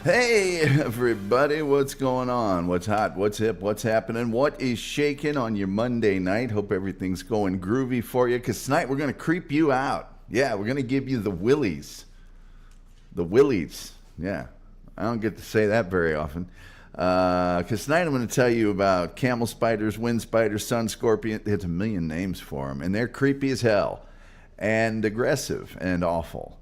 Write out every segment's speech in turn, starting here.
Hey, everybody, what's going on? What's hot? What's hip? What's happening? What is shaking on your Monday night? Hope everything's going groovy for you, because tonight we're going to creep you out. Yeah, we're going to give you the willies. The willies. Yeah, I don't get to say that very often. Because tonight I'm going to tell you about camel spiders, wind spiders, sun scorpion. There's a million names for them, and they're creepy as hell and aggressive and awful.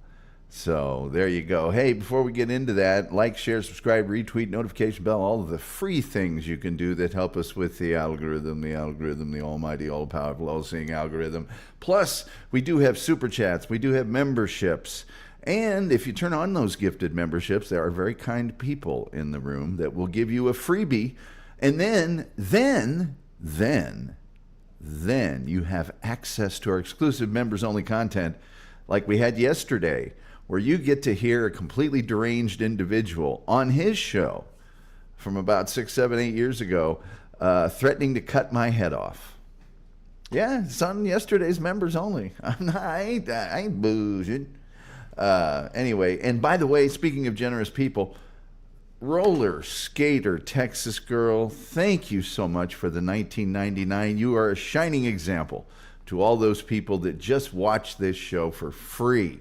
So there you go. Hey, before we get into that, like, share, subscribe, retweet, notification bell, all of the free things you can do that help us with the algorithm, the almighty, all-powerful, all-seeing algorithm. Plus, we do have super chats. We do have memberships. And if you turn on those gifted memberships, there are very kind people in the room that will give you a freebie. And then you have access to our exclusive members-only content like we had yesterday, where you get to hear a completely deranged individual on his show from about 6, 7, 8 years ago threatening to cut my head off. Yeah, it's on yesterday's members only. I ain't boozing. Anyway, and by the way, speaking of generous people, Roller Skater Texas Girl, thank you so much for the $19.99. You are a shining example to all those people that just watch this show for free.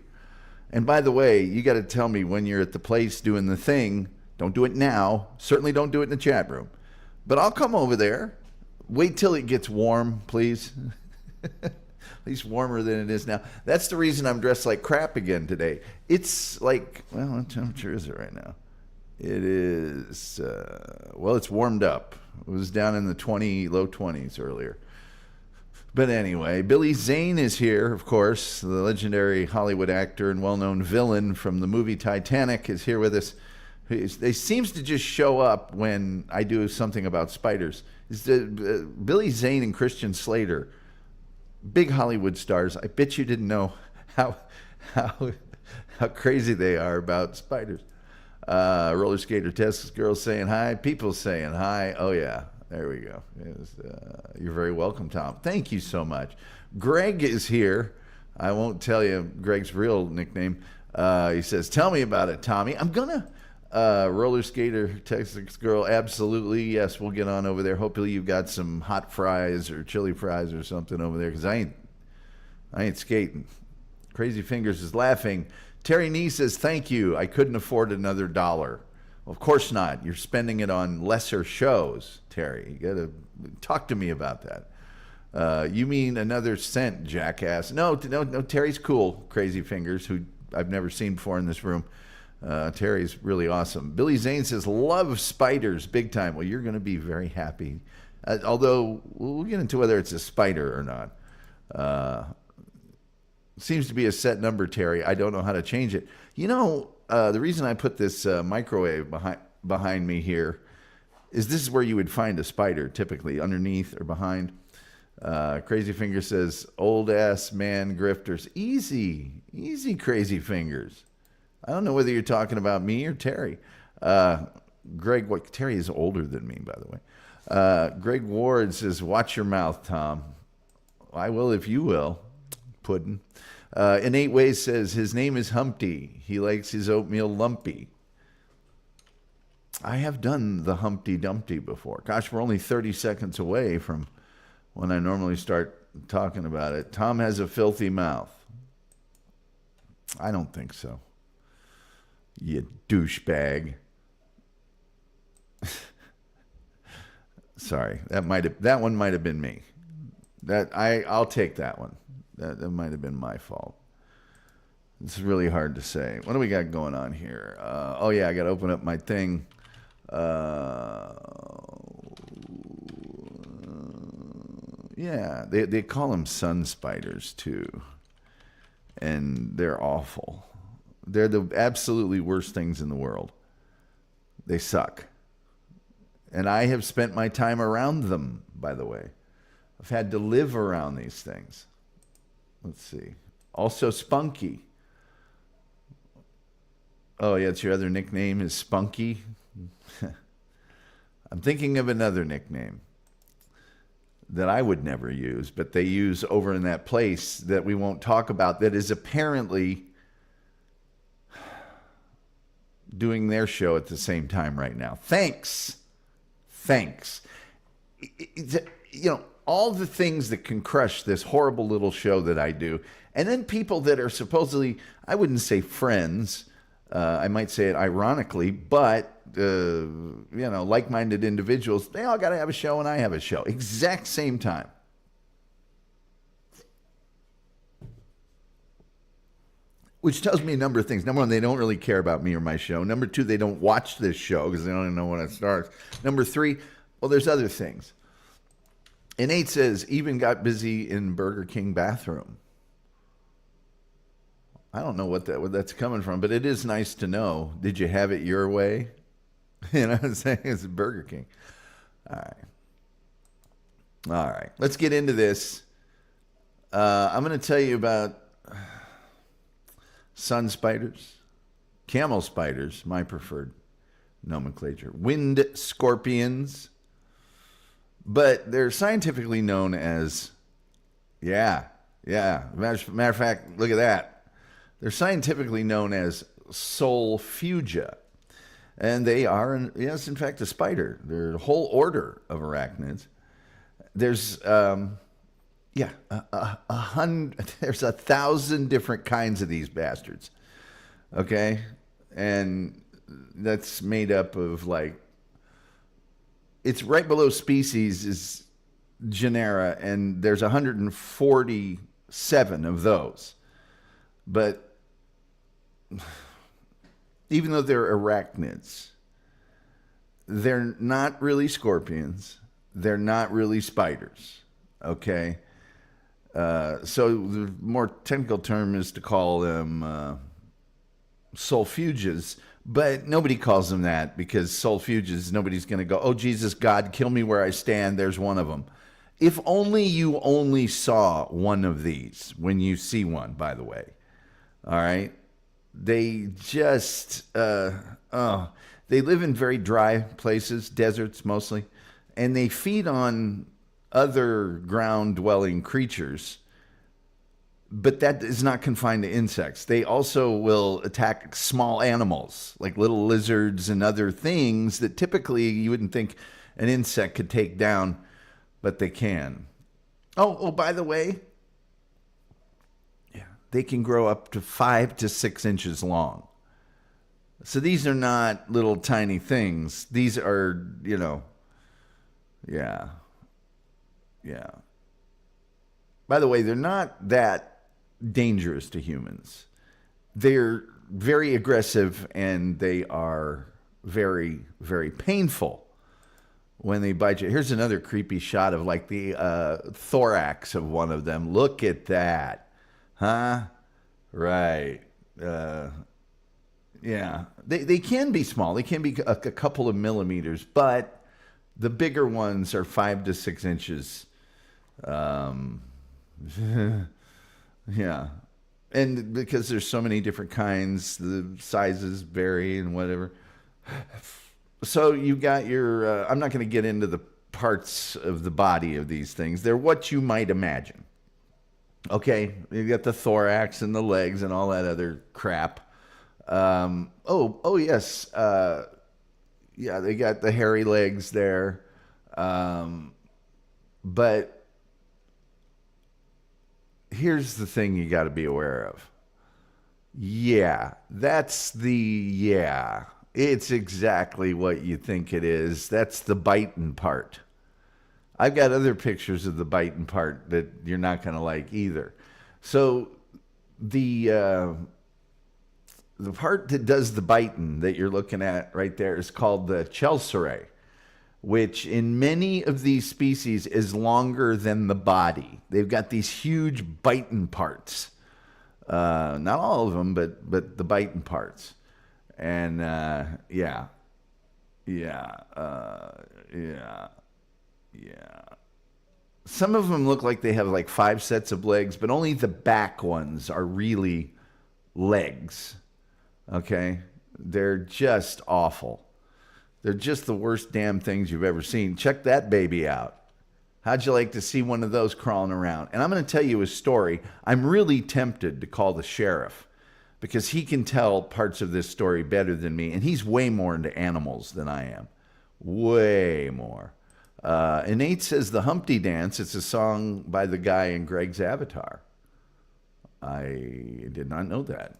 And by the way, you got to tell me when you're at the place doing the thing. Don't do it now. Certainly don't do it in the chat room. But I'll come over there. Wait till it gets warm, please. At least warmer than it is now. That's the reason I'm dressed like crap again today. It's like, well, what temperature is it right now? It is, it's warmed up. It was down in the low 20s earlier. But anyway, Billy Zane is here, of course. The legendary Hollywood actor and well-known villain from the movie Titanic is here with us. He seems to just show up when I do something about spiders. Billy Zane and Christian Slater, big Hollywood stars. I bet you didn't know how crazy they are about spiders. Roller Skater Texas Girl saying hi. People saying hi. Oh, yeah. There we go. You're very welcome, Tom. Thank you so much. Greg is here. I won't tell you Greg's real nickname. He says, tell me about it, Tommy. I'm going to. Roller Skater, Texas Girl, absolutely. Yes, we'll get on over there. Hopefully you've got some hot fries or chili fries or something over there, because I ain't skating. Crazy Fingers is laughing. Terry Nee says, thank you. I couldn't afford another dollar. Of course not. You're spending it on lesser shows, Terry. You got to talk to me about that. You mean another cent, jackass? No. Terry's cool. Crazy Fingers, who I've never seen before in this room. Terry's really awesome. Billy Zane says, love spiders big time. Well, you're going to be very happy. Although we'll get into whether it's a spider or not. Seems to be a set number, Terry. I don't know how to change it. You know, the reason I put this microwave behind me here is this is where you would find a spider, typically, underneath or behind. Crazy Finger says, old-ass man grifters. Easy, Crazy Fingers. I don't know whether you're talking about me or Terry. Terry is older than me, by the way. Greg Ward says, watch your mouth, Tom. I will if you will. Puddin'. Innate Ways says his name is Humpty. He likes his oatmeal lumpy. I have done the Humpty Dumpty before. Gosh, we're only 30 seconds away from when I normally start talking about it. Tom has a filthy mouth. I don't think so. You douchebag. Sorry, that one might have been me. I'll take that one. That might have been my fault. It's really hard to say. What do we got going on here? I got to open up my thing. They call them sun spiders too, and they're awful. They're the absolutely worst things in the world. They suck. And I have spent my time around them, by the way. I've had to live around these things. Let's see. Also Spunky. Oh, yeah, it's your other nickname is Spunky? I'm thinking of another nickname that I would never use, but they use over in that place that we won't talk about, that is apparently doing their show at the same time right now. Thanks. All the things that can crush this horrible little show that I do. And then people that are supposedly, I wouldn't say friends, I might say it ironically, but, like-minded individuals, they all got to have a show and I have a show. Exact same time. Which tells me a number of things. Number one, they don't really care about me or my show. Number two, they don't watch this show because they don't even know when it starts. Number three, well, there's other things. And 8 says, even got busy in Burger King bathroom. I don't know what that's coming from, but it is nice to know. Did you have it your way? You know what I'm saying? It's Burger King. All right. Let's get into this. I'm going to tell you about sun spiders, camel spiders, my preferred nomenclature, wind scorpions, but they're scientifically known as, matter of fact, look at that. They're scientifically known as solifuges, and they are, yes, in fact, a spider. They're a whole order of arachnids. There's, there's 1,000 different kinds of these bastards, okay? And that's made up of it's right below species is genera, and there's 147 of those. But even though they're arachnids, they're not really scorpions. They're not really spiders, okay? So the more technical term is to call them solifuges, but nobody calls them that because solifuges, nobody's going to go, oh, Jesus, God, kill me where I stand. There's one of them. If only you only saw one of these when you see one, by the way. All right? They just, they live in very dry places, deserts mostly, and they feed on other ground-dwelling creatures, but that is not confined to insects. They also will attack small animals, like little lizards and other things that typically you wouldn't think an insect could take down, but they can. Oh, by the way, they can grow up to 5 to 6 inches long. So these are not little tiny things. These are, Yeah. By the way, they're not that dangerous to humans. They're very aggressive and they are very, very painful when they bite you. Here's another creepy shot of the thorax of one of them. Look at that. Huh? Right. They can be small. They can be a couple of millimeters, but the bigger ones are 5 to 6 inches. And because there's so many different kinds, the sizes vary and whatever. So you got your, I'm not going to get into the parts of the body of these things. They're what you might imagine. Okay, you got the thorax and the legs and all that other crap. Yes. They got the hairy legs there. But here's the thing you got to be aware of. It's exactly what you think it is. That's the biting part. I've got other pictures of the biting part that you're not going to like either. So the part that does the biting that you're looking at right there is called the chelyserae, which in many of these species is longer than the body. They've got these huge biting parts. Not all of them, but the biting parts. And some of them look like they have 5 sets of legs, but only the back ones are really legs. Okay? They're just awful. They're just the worst damn things you've ever seen. Check that baby out. How'd you like to see one of those crawling around? And I'm going to tell you a story. I'm really tempted to call the sheriff because he can tell parts of this story better than me, and he's way more into animals than I am. Way more. Innate says the Humpty Dance, it's a song by the guy in Greg's Avatar. I did not know that.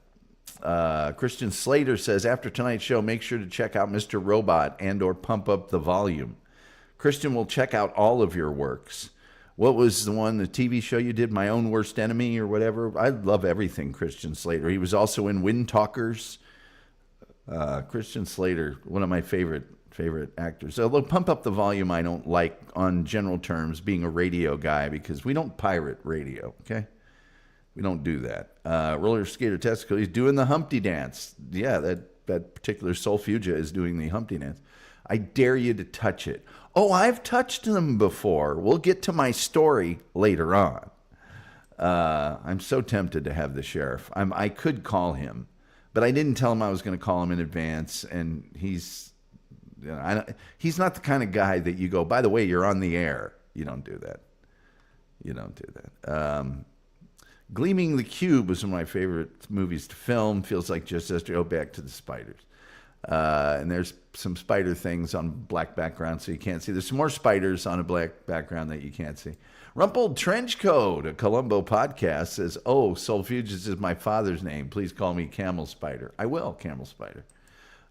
Christian Slater says, after tonight's show, make sure to check out Mr. Robot and or Pump Up the Volume. Christian will check out all of your works. What was the TV show you did, My Own Worst Enemy or whatever? I love everything Christian Slater. He was also in Wind Talkers. Christian Slater, one of my favorite actors. Although Pump Up the Volume I don't like on general terms, being a radio guy, because we don't pirate radio, okay? We don't do that. Roller Skater Testicle, he's doing the Humpty Dance. Yeah, that particular solifuga is doing the Humpty Dance. I dare you to touch it. Oh, I've touched them before. We'll get to my story later on. I'm so tempted to have the sheriff. I could call him, but I didn't tell him I was going to call him in advance, and he's not the kind of guy that you go, by the way, you're on the air. You don't do that. You don't do that. Gleaming the Cube was one of my favorite movies to film. Feels like just yesterday. Oh, back to the spiders. And there's some spider things on black background so you can't see. There's some more spiders on a black background that you can't see. Rumpled Trenchcoat, a Columbo podcast, says, oh, Solifuges is my father's name. Please call me Camel Spider. I will, Camel Spider.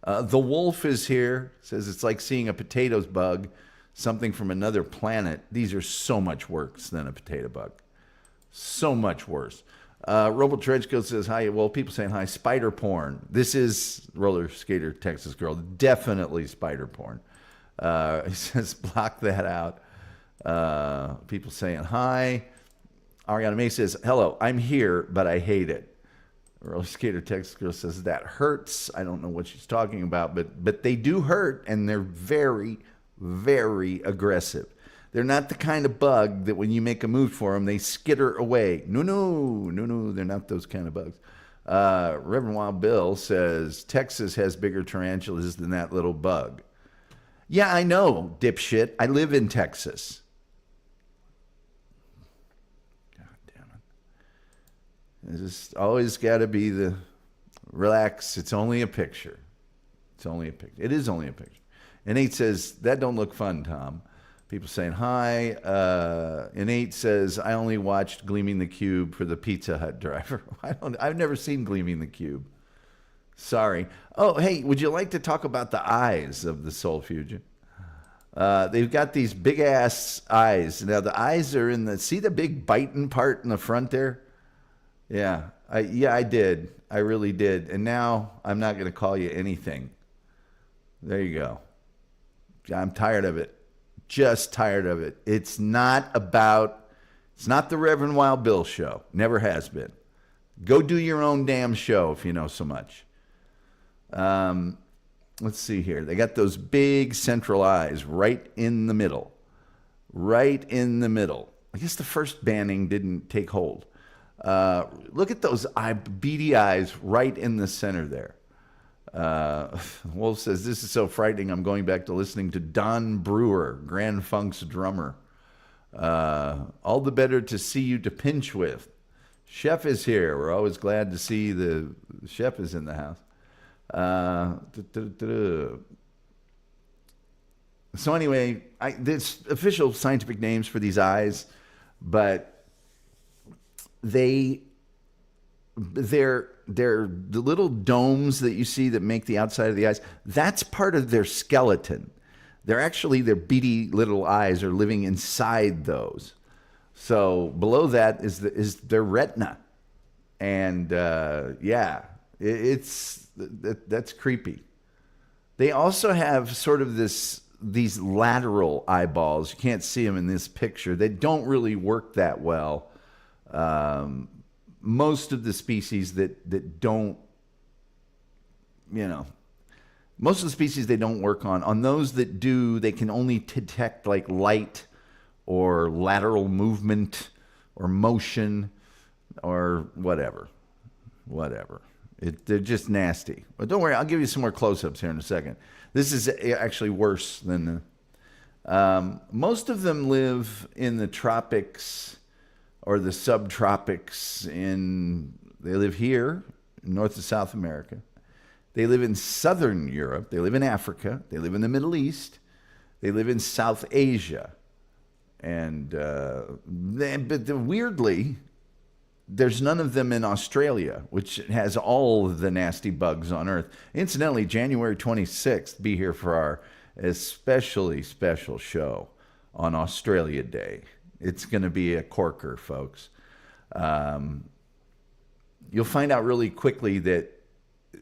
The Wolf is here. Says it's like seeing a potatoes bug, something from another planet. These are so much worse than a potato bug. So much worse. Robo Trenchcoat says, hi. Well, people saying hi. Spider porn. This is Roller Skater Texas Girl. Definitely spider porn. He says, block that out. People saying hi. Ariana May says, hello, I'm here, but I hate it. Roller Skater Texas Girl says, that hurts. I don't know what she's talking about, but they do hurt, and they're very, very aggressive. They're not the kind of bug that when you make a move for them, they skitter away. No, they're not those kind of bugs. Reverend Wild Bill says, Texas has bigger tarantulas than that little bug. Yeah, I know, dipshit. I live in Texas. God damn it. It's always got to be the relax. It's only a picture. It's only a picture. It is only a picture. Innate says, that don't look fun, Tom. People saying hi. Innate says, I only watched Gleaming the Cube for the Pizza Hut driver. I've never seen Gleaming the Cube. Sorry. Oh, hey, would you like to talk about the eyes of the solifuga? They've got these big ass eyes. Now the eyes are see the big biting part in the front there? Yeah. I did. I really did. And now I'm not going to call you anything. There you go. I'm tired of it. Just tired of it. It's not the Reverend Wild Bill show. Never has been. Go do your own damn show if you know so much. Let's see here. They got those big central eyes right in the middle. Right in the middle. I guess the first banning didn't take hold. Look at those beady eyes right in the center there. Wolf says, this is so frightening. I'm going back to listening to Don Brewer, Grand Funk's drummer. All the better to see you to pinch with. Chef is here. We're always glad to see the chef is in the house. So anyway, there's official scientific names for these eyes, but they're the little domes that you see that make the outside of the eyes. That's part of their skeleton. Their beady little eyes are living inside those. So below that is their retina, and that's creepy. They also have sort of these lateral eyeballs. You can't see them in this picture. They don't really work that well. Most of the species that don't, most of the species they don't work on. On those that do, they can only detect like light or lateral movement or motion or whatever. They're just nasty. But don't worry, I'll give you some more close-ups here in a second. This is actually worse than most of them live in the tropics or the subtropics. They live here North and South America. They live in Southern Europe. They live in Africa. They live in the Middle East. They live in South Asia. And but weirdly, there's none of them in Australia, which has all of the nasty bugs on Earth. Incidentally, January 26th, be here for our especially special show on Australia Day. It's going to be a corker, folks. You'll find out really quickly that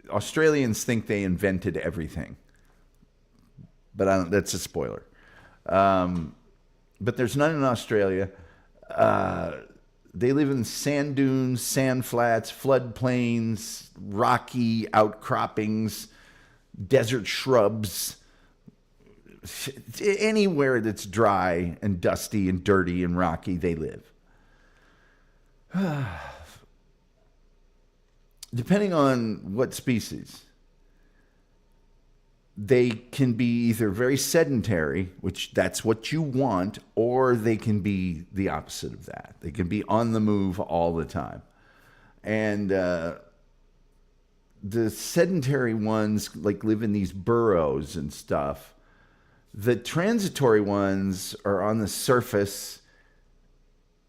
Australians think they invented everything. But that's a spoiler. But there's none in Australia. They live in sand dunes, sand flats, floodplains, rocky outcroppings, desert shrubs. Anywhere that's dry and dusty and dirty and rocky, they live. Depending on what species, they can be either very sedentary, which that's what you want, or they can be the opposite of that. They can be on the move all the time. And the sedentary ones like live in these burrows and stuff. The transitory ones are on the surface,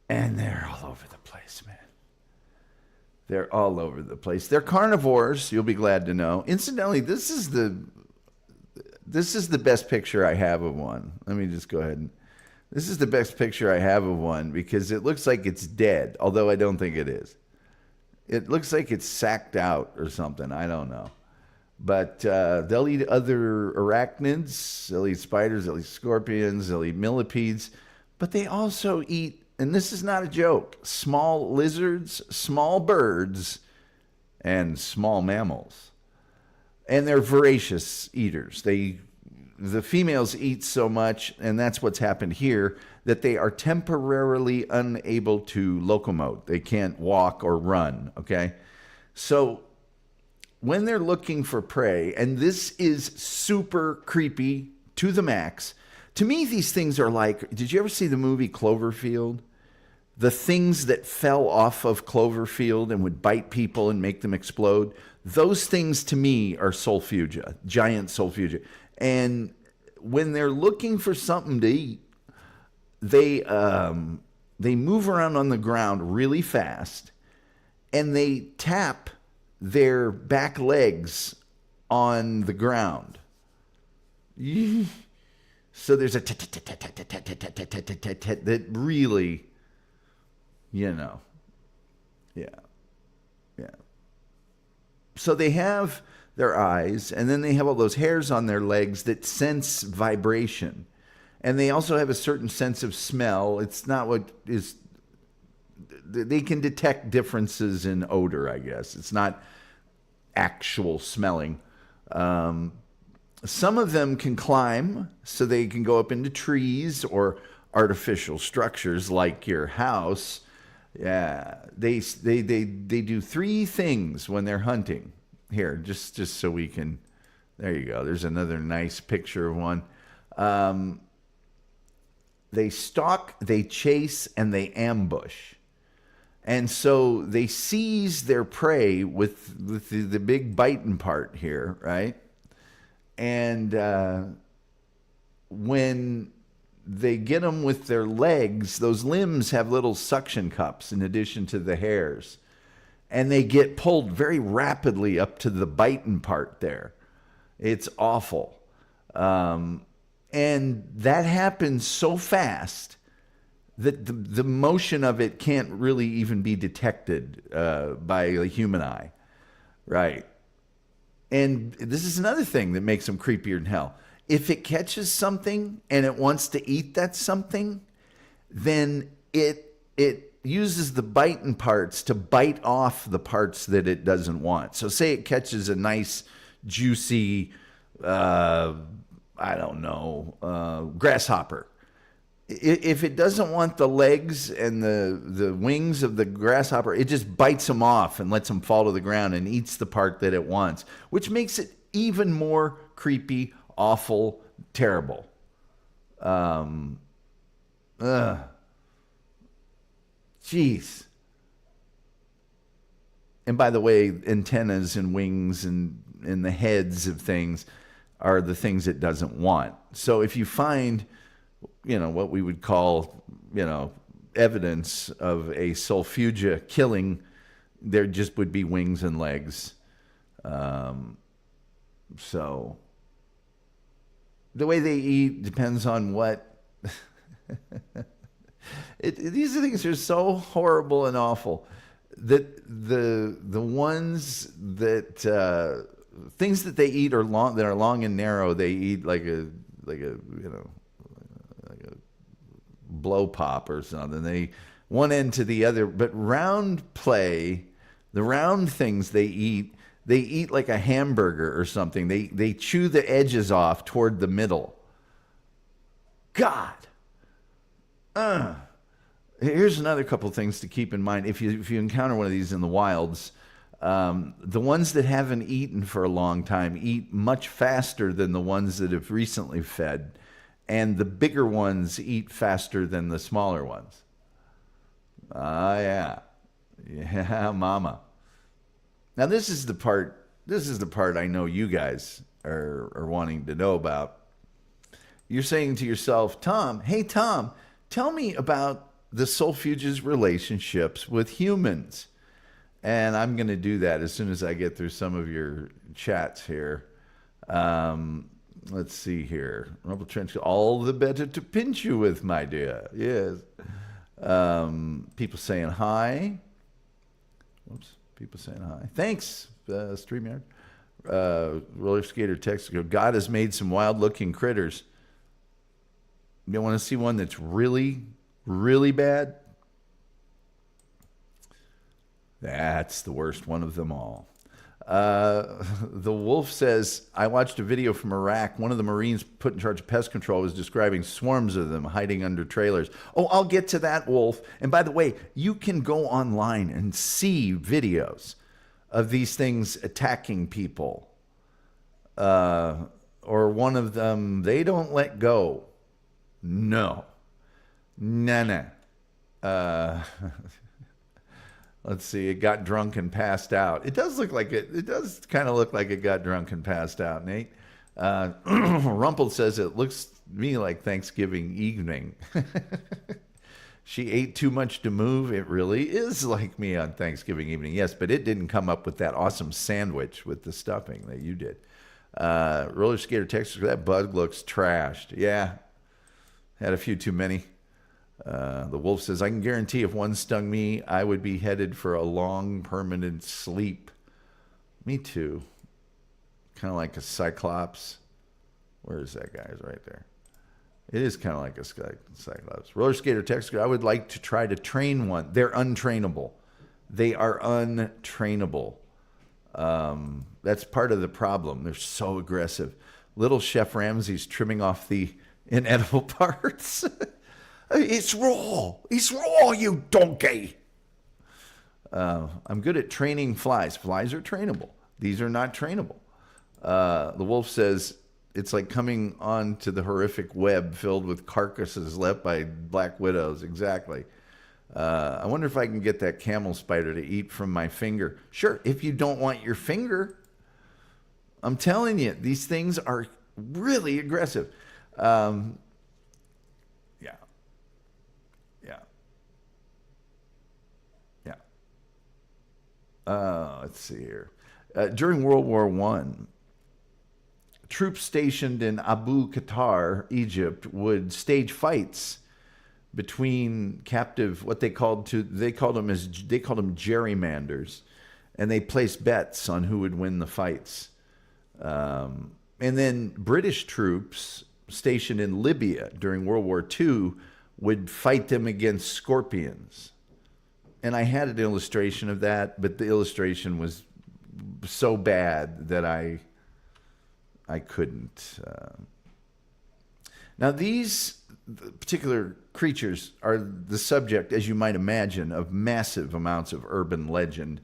and they're all over the place, man. They're all over the place. They're carnivores, you'll be glad to know. Incidentally, this is the best picture I have of one. Let me just go ahead and... This is the best picture I have of one because it looks like it's dead, although I don't think it is. It looks like it's sacked out or something. I don't know. But they'll eat other arachnids. They'll eat spiders. They'll eat scorpions. They'll eat millipedes. But they also eat, and this is not a joke, small lizards, small birds, and small mammals. And they're voracious eaters. The females eat so much, and that's what's happened here, that they are temporarily unable to locomote. They can't walk or run, okay? So when they're looking for prey, and this is super creepy to the max, to me these things are like, did you ever see the movie Cloverfield? The things that fell off of Cloverfield and would bite people and make them explode, those things to me are solifuges, giant solifuges. And when they're looking for something to eat, they move around on the ground really fast, and they tap their back legs on the ground. So there's a that really, yeah. So they have their eyes, and then they have all those hairs on their legs that sense vibration. And they also have a certain sense of smell. It's not what is... They can detect differences in odor, I guess. It's not actual smelling. Some of them can climb, so they can go up into trees or artificial structures like your house. Yeah, they do three things when they're hunting. Here, just so we can... There you go. There's another nice picture of one. They stalk, they chase, and they ambush. And so they seize their prey with the big biting part here, right? And when they get them with their legs, those limbs have little suction cups in addition to the hairs. And they get pulled very rapidly up to the biting part there. It's awful. And that happens so fast that the motion of it can't really even be detected by a human eye, right? And this is another thing that makes them creepier than hell. If it catches something and it wants to eat that something, then it uses the biting parts to bite off the parts that it doesn't want. So say it catches a nice, juicy, grasshopper. If it doesn't want the legs and the wings of the grasshopper, it just bites them off and lets them fall to the ground and eats the part that it wants, which makes it even more creepy, awful, terrible. Jeez. And by the way, antennas and wings and the heads of things are the things it doesn't want. So if you find, what we would call, evidence of a solifuga killing, there just would be wings and legs. So the way they eat depends on what. These things are so horrible and awful that the ones that things that they eat are long, that are long and narrow. They eat like a blow pop or something. They one end to the other, but round play, the round things they eat like a hamburger or something. They chew the edges off toward the middle. God. Here's another couple things to keep in mind if you encounter one of these in the wilds. The ones that haven't eaten for a long time eat much faster than the ones that have recently fed, and the bigger ones eat faster than the smaller ones. Yeah, mama. Now this is the part I know you guys are wanting to know about. You're saying to yourself, Tom, hey Tom, tell me about the solifuges' relationships with humans. And I'm going to do that as soon as I get through some of your chats here. Let's see here. Rumble Trench, all the better to pinch you with, my dear. Yes. People saying hi. Whoops. People saying hi. Thanks, StreamYard. Roller Skater text, God has made some wild-looking critters. You want to see one that's really, really bad? That's the worst one of them all. The Wolf says, I watched a video from Iraq. One of the Marines put in charge of pest control was describing swarms of them hiding under trailers. Oh, I'll get to that, Wolf. And by the way, you can go online and see videos of these things attacking people. Or one of them, they don't let go. No. Let's see. It got drunk and passed out. It does look like it. It does kind of look like it got drunk and passed out, Nate. Rumpled says it looks to me like Thanksgiving evening. She ate too much to move. It really is like me on Thanksgiving evening. Yes, but it didn't come up with that awesome sandwich with the stuffing that you did. Roller Skater Texas, that bug looks trashed. Yeah. Had a few too many. The Wolf says, I can guarantee if one stung me, I would be headed for a long, permanent sleep. Me too. Kind of like a cyclops. Where is that guy? It's right there. It is kind of like a cyclops. Roller Skater text, I would like to try to train one. They're untrainable. They are untrainable. That's part of the problem. They're so aggressive. Little Chef Ramsay's trimming off the inedible parts. It's raw. It's raw, you donkey. I'm good at training flies. Flies are trainable. These are not trainable. The Wolf says, it's like coming onto the horrific web filled with carcasses left by black widows. Exactly. I wonder if I can get that camel spider to eat from my finger. Sure, if you don't want your finger. I'm telling you, these things are really aggressive. Let's see here. During World War I, troops stationed in Abu Qatar, Egypt, would stage fights between captive, what they called them gerrymanders, and they placed bets on who would win the fights. And then British troops stationed in Libya during World War II would fight them against scorpions. And I had an illustration of that, but the illustration was so bad that I couldn't. Now, these particular creatures are the subject, as you might imagine, of massive amounts of urban legend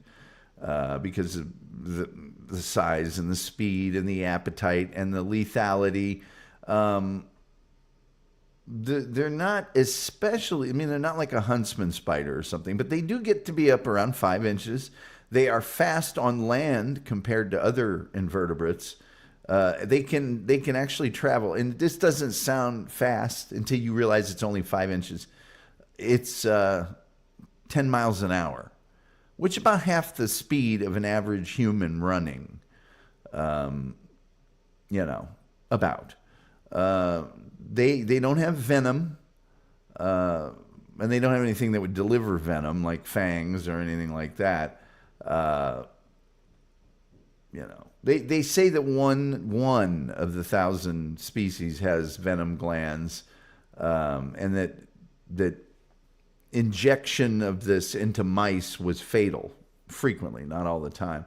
because of the size and the speed and the appetite and the lethality. They're not especially, they're not like a huntsman spider or something, but they do get to be up around 5 inches. They are fast on land compared to other invertebrates. They can actually travel, and this doesn't sound fast until you realize it's only 5 inches. It's 10 miles an hour, which is about half the speed of an average human running. About. They don't have venom, and they don't have anything that would deliver venom, like fangs or anything like that. They say that one of the 1,000 species has venom glands, and that injection of this into mice was fatal frequently, not all the time.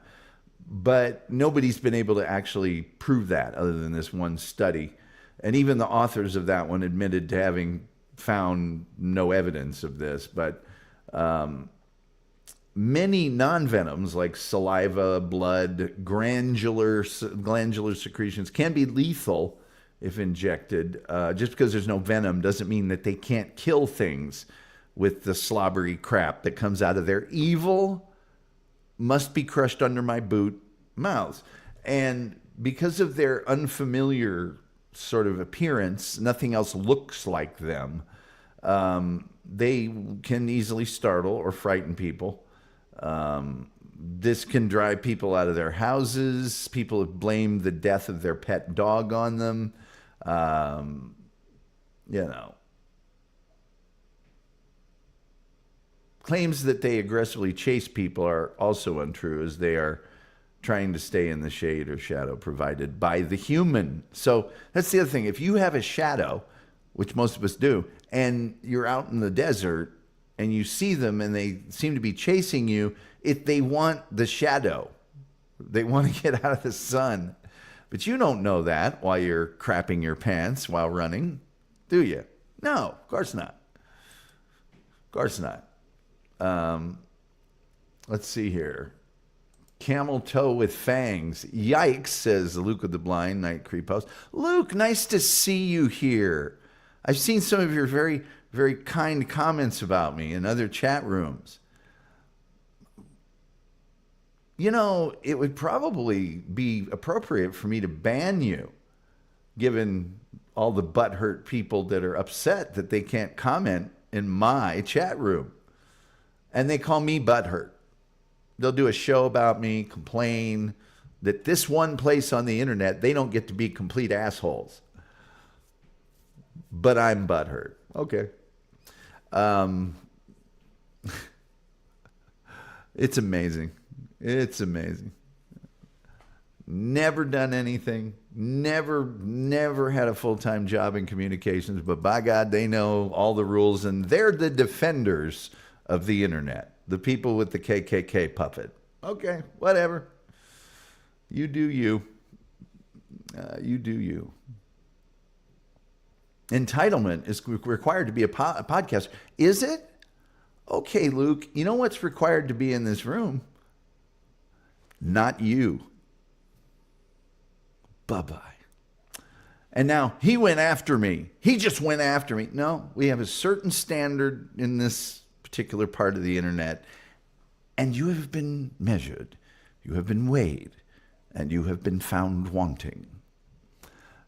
But nobody's been able to actually prove that other than this one study. And even the authors of that one admitted to having found no evidence of this. But many non-venoms like saliva, blood, glandular secretions can be lethal if injected. Just because there's no venom doesn't mean that they can't kill things with the slobbery crap that comes out of their evil, must be crushed under my boot mouths. And because of their unfamiliar sort of appearance, nothing else looks like them, they can easily startle or frighten people. This can drive people out of their houses. People have blamed the death of their pet dog on them. Claims that they aggressively chase people are also untrue, as they are trying to stay in the shade or shadow provided by the human. So that's the other thing. If you have a shadow, which most of us do, and you're out in the desert and you see them and they seem to be chasing you, they want the shadow. They want to get out of the sun. But you don't know that while you're crapping your pants while running, do you? No, of course not. Of course not. Let's see here. Camel toe with fangs. Yikes, says Luke of the Blind, Night Creep Host. Luke, nice to see you here. I've seen some of your very, very kind comments about me in other chat rooms. It would probably be appropriate for me to ban you, given all the butthurt people that are upset that they can't comment in my chat room. And they call me butthurt. They'll do a show about me, complain that this one place on the internet, they don't get to be complete assholes. But I'm butthurt. Okay. It's amazing. It's amazing. Never done anything. Never had a full-time job in communications. But by God, they know all the rules. And they're the defenders of the internet, the people with the KKK puppet. Okay, whatever. You do you. You do you. Entitlement is required to be a podcaster. Is it? Okay, Luke, you know what's required to be in this room? Not you. Bye-bye. And now he went after me. He just went after me. No, we have a certain standard in this particular part of the internet, and you have been measured, you have been weighed, and you have been found wanting.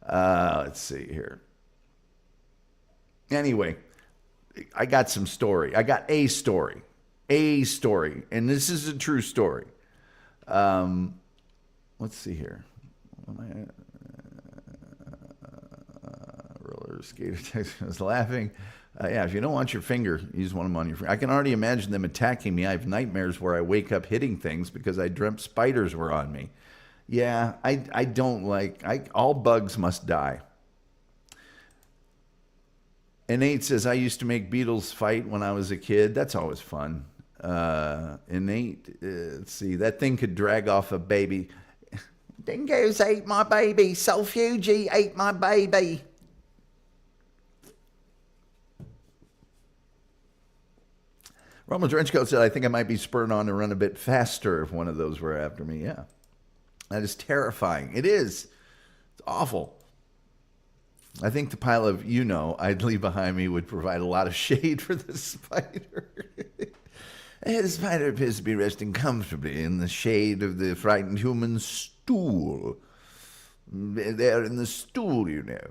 Let's see here. Anyway, I got some story. I got a story, and this is a true story. Let's see here. Roller skater text was laughing. Yeah, if you don't want your finger, use one of them on your finger. I can already imagine them attacking me. I have nightmares where I wake up hitting things because I dreamt spiders were on me. Yeah, I don't like, all bugs must die. And Nate says, I used to make beetles fight when I was a kid. That's always fun. And Nate, let's see, that thing could drag off a baby. Dingoes ate my baby. Solifuges ate my baby. Roman Trenchcoat said, I think I might be spurred on to run a bit faster if one of those were after me. Yeah. That is terrifying. It is. It's awful. I think the pile of, I'd leave behind me would provide a lot of shade for the spider. The spider appears to be resting comfortably in the shade of the frightened human's stool. There in the stool, you know.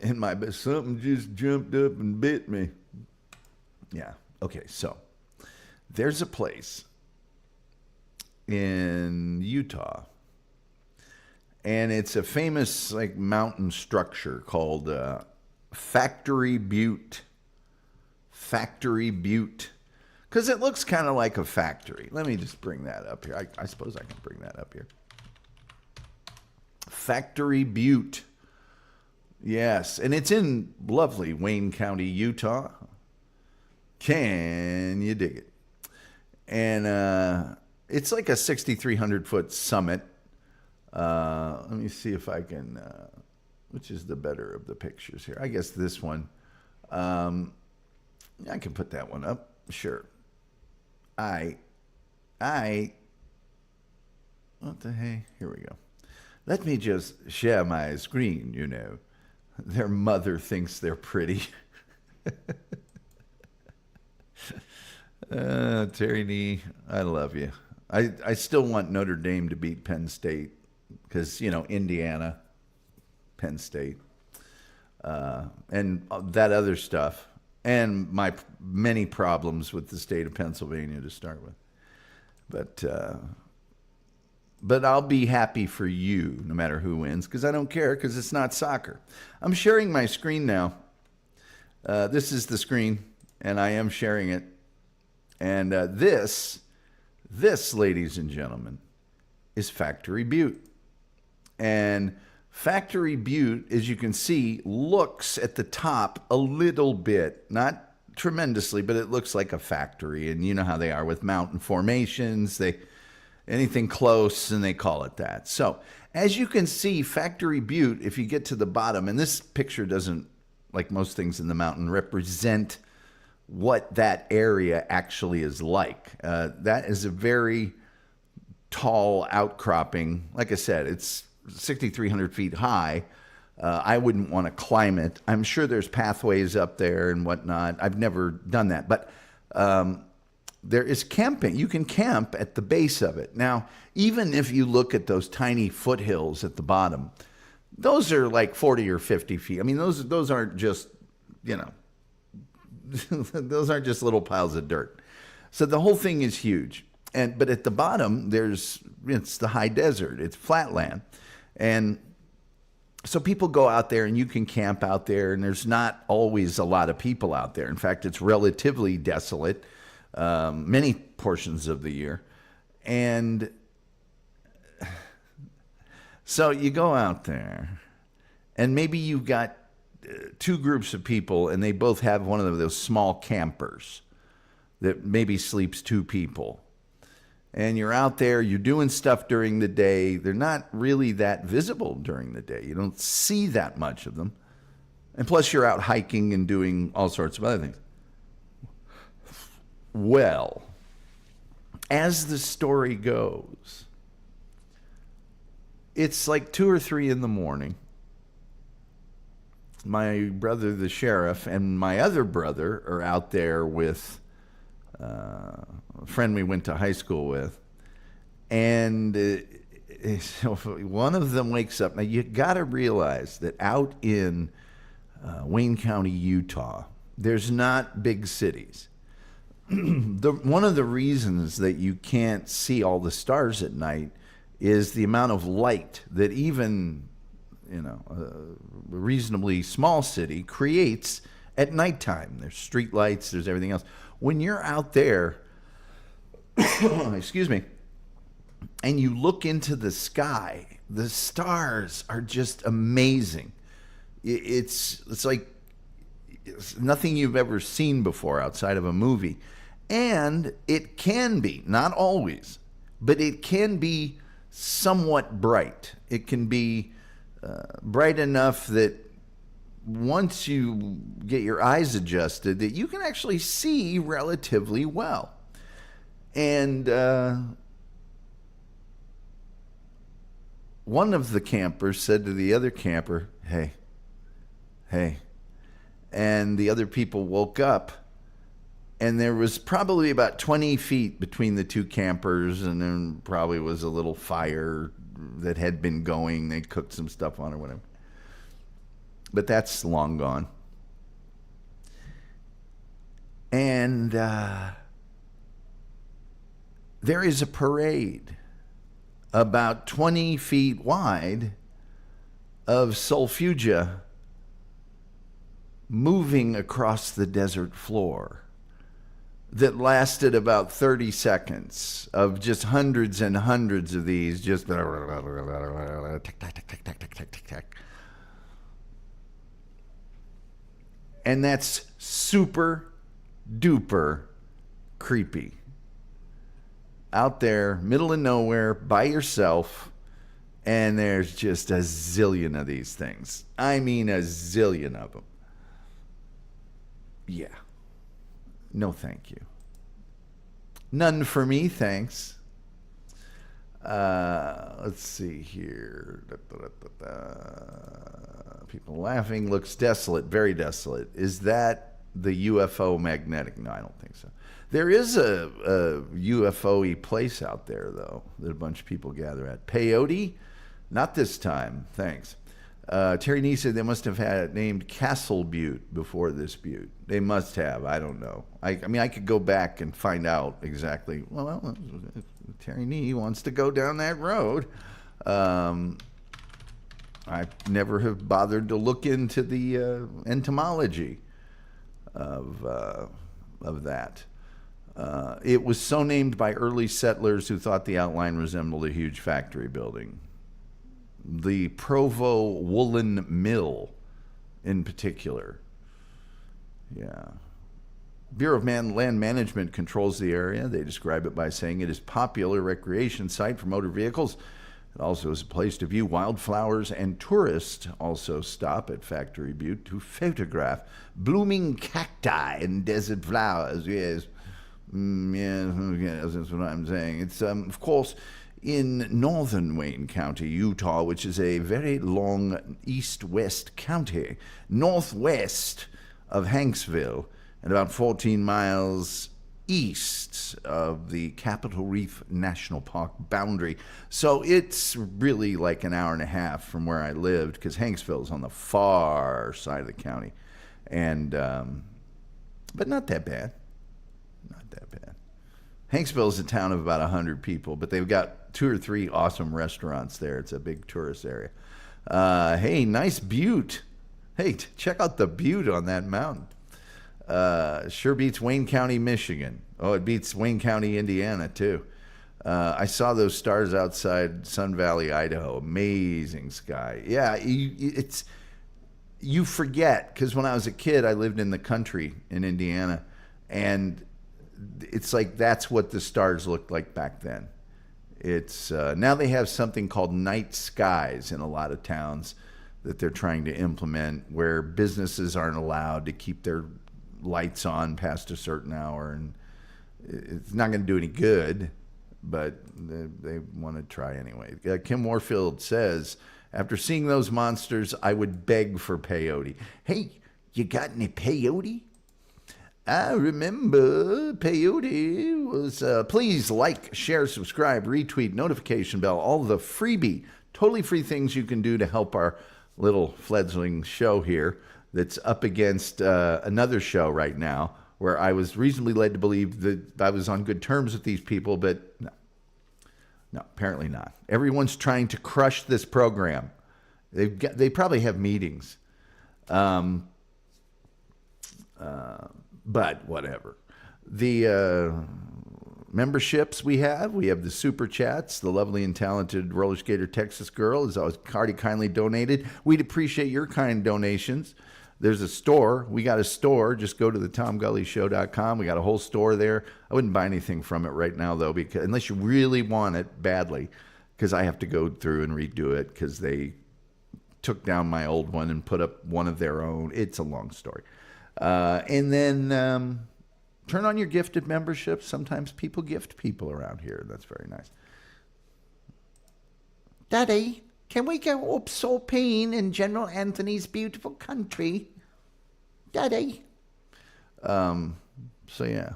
And something just jumped up and bit me. Yeah. Okay, so there's a place in Utah, and it's a famous mountain structure called Factory Butte. Factory Butte. Because it looks kind of like a factory. Let me just bring that up here. I suppose I can bring that up here. Factory Butte. Yes, and it's in lovely Wayne County, Utah. Can you dig it? And it's like a 6,300-foot summit. Let me see if I can, which is the better of the pictures here? I guess this one. I can put that one up. Sure. What the hey? Here we go. Let me just share my screen, you know. Their mother thinks they're pretty. Terry Nee, I love you. I still want Notre Dame to beat Penn State because, Indiana, Penn State, and that other stuff, and my many problems with the state of Pennsylvania to start with. But I'll be happy for you no matter who wins because I don't care because it's not soccer. I'm sharing my screen now. This is the screen, and I am sharing it. And this, ladies and gentlemen, is Factory Butte. And Factory Butte, as you can see, looks at the top a little bit, not tremendously, but it looks like a factory. And you know how they are with mountain formations. Anything close, and they call it that. So as you can see, Factory Butte, if you get to the bottom, and this picture doesn't, like most things in the mountain, represent what that area actually is like. That is a very tall outcropping. Like I said, it's 6,300 feet high. I wouldn't want to climb it. I'm sure there's pathways up there and whatnot. I've never done that. But there is camping. You can camp at the base of it. Now, even if you look at those tiny foothills at the bottom, those are like 40 or 50 feet. I mean, those aren't just, those aren't just little piles of dirt. So the whole thing is huge. But at the bottom, it's the high desert. It's flatland. And so people go out there and you can camp out there, and there's not always a lot of people out there. In fact, it's relatively desolate many portions of the year. And so you go out there, and maybe you've got two groups of people, and they both have one of those small campers that maybe sleeps two people. And you're out there, you're doing stuff during the day. They're not really that visible during the day. You don't see that much of them. And plus, you're out hiking and doing all sorts of other things. Well, as the story goes, it's like 2 or 3 in the morning. My brother, the sheriff, and my other brother are out there with a friend we went to high school with. And so one of them wakes up. Now, you got to realize that out in Wayne County, Utah, there's not big cities. One of the reasons that you can't see all the stars at night is the amount of light that even a reasonably small city creates at nighttime. There's street lights, there's everything else. When you're out there, excuse me, and you look into the sky, the stars are just amazing. It's like nothing you've ever seen before outside of a movie. And it can be, not always, but it can be somewhat bright. It can be bright enough that once you get your eyes adjusted, that you can actually see relatively well. And one of the campers said to the other camper, hey. And the other people woke up, And there was probably about 20 feet between the two campers, and then probably was a little fire that had been going. They cooked some stuff on or whatever. But that's long gone. And there is a parade about 20 feet wide of solifuges moving across the desert floor that lasted about 30 seconds of just hundreds and hundreds of these just tick, tick, tick, tick, tick, tick, tick, tick. And that's super duper creepy. Out there, middle of nowhere, by yourself, and there's just a zillion of these things. I mean, a zillion of them. Yeah. No, thank you. None for me, thanks. Let's see here. People laughing. Looks desolate, very desolate. Is that the UFO magnetic? No, I don't think so. There is a UFO-y place out there, though, that a bunch of people gather at. Peyote? Not this time, thanks. Terry Nee said they must have had it named Castle Butte before this butte. They must have. I don't know. I mean, I could go back and find out exactly. Well, Terry Nee wants to go down that road. I never have bothered to look into the entomology of that. It was so named by early settlers who thought the outline resembled a huge factory building. The Provo Woolen Mill, in particular. Yeah. Bureau of Land Management controls the area. They describe it by saying it is a popular recreation site for motor vehicles. It also is a place to view wildflowers, and tourists also stop at Factory Butte to photograph blooming cacti and desert flowers. Yes. Yes, that's what I'm saying. It's, of course, in northern Wayne County, Utah, which is a very long east-west county, northwest of Hanksville, and about 14 miles east of the Capitol Reef National Park boundary. So it's really like an hour and a half from where I lived, because Hanksville is on the far side of the county. And but not that bad. Not that bad. Hanksville is a town of about 100 people, but they've got 2 or 3 awesome restaurants there. It's a big tourist area. Hey, nice butte. Hey, check out the butte on that mountain. Sure beats Wayne County, Michigan. Oh, it beats Wayne County, Indiana, too. I saw those stars outside Sun Valley, Idaho. Amazing sky. Yeah, you forget, because when I was a kid, I lived in the country in Indiana, and it's like that's what the stars looked like back then. It's now they have something called night skies in a lot of towns that they're trying to implement, where businesses aren't allowed to keep their lights on past a certain hour, and it's not going to do any good, but they want to try anyway. Kim Warfield says, after seeing those monsters, I would beg for peyote. Hey, you got any peyote? I remember peyote was, please like, share, subscribe, retweet, notification bell, all the freebie, totally free things you can do to help our little fledgling show here that's up against another show right now where I was reasonably led to believe that I was on good terms with these people, but no, apparently not. Everyone's trying to crush this program. They probably have meetings. But whatever. The memberships we have the super chats. The lovely and talented roller skater Texas girl is always kindly donated. We'd appreciate your kind donations. There's a store. We got a store. Just go to the TomGullyShow.com. We got a whole store there. I wouldn't buy anything from it right now, though, because unless you really want it badly, because I have to go through and redo it because they took down my old one and put up one of their own. It's a long story. And then turn on your gifted membership. Sometimes people gift people around here. That's very nice. Daddy, can we go up Sorpine in General Anthony's beautiful country? Daddy. So yeah,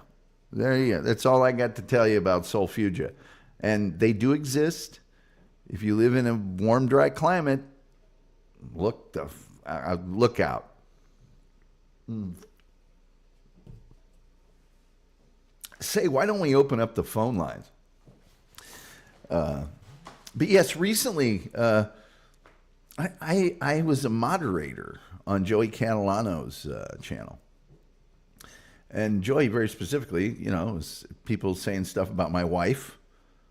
there you go. That's all I got to tell you about solifuges. And they do exist. If you live in a warm, dry climate, look out. Say, why don't we open up the phone lines? But yes, recently I was a moderator on Joey Catalano's channel. And Joey, very specifically, was people saying stuff about my wife.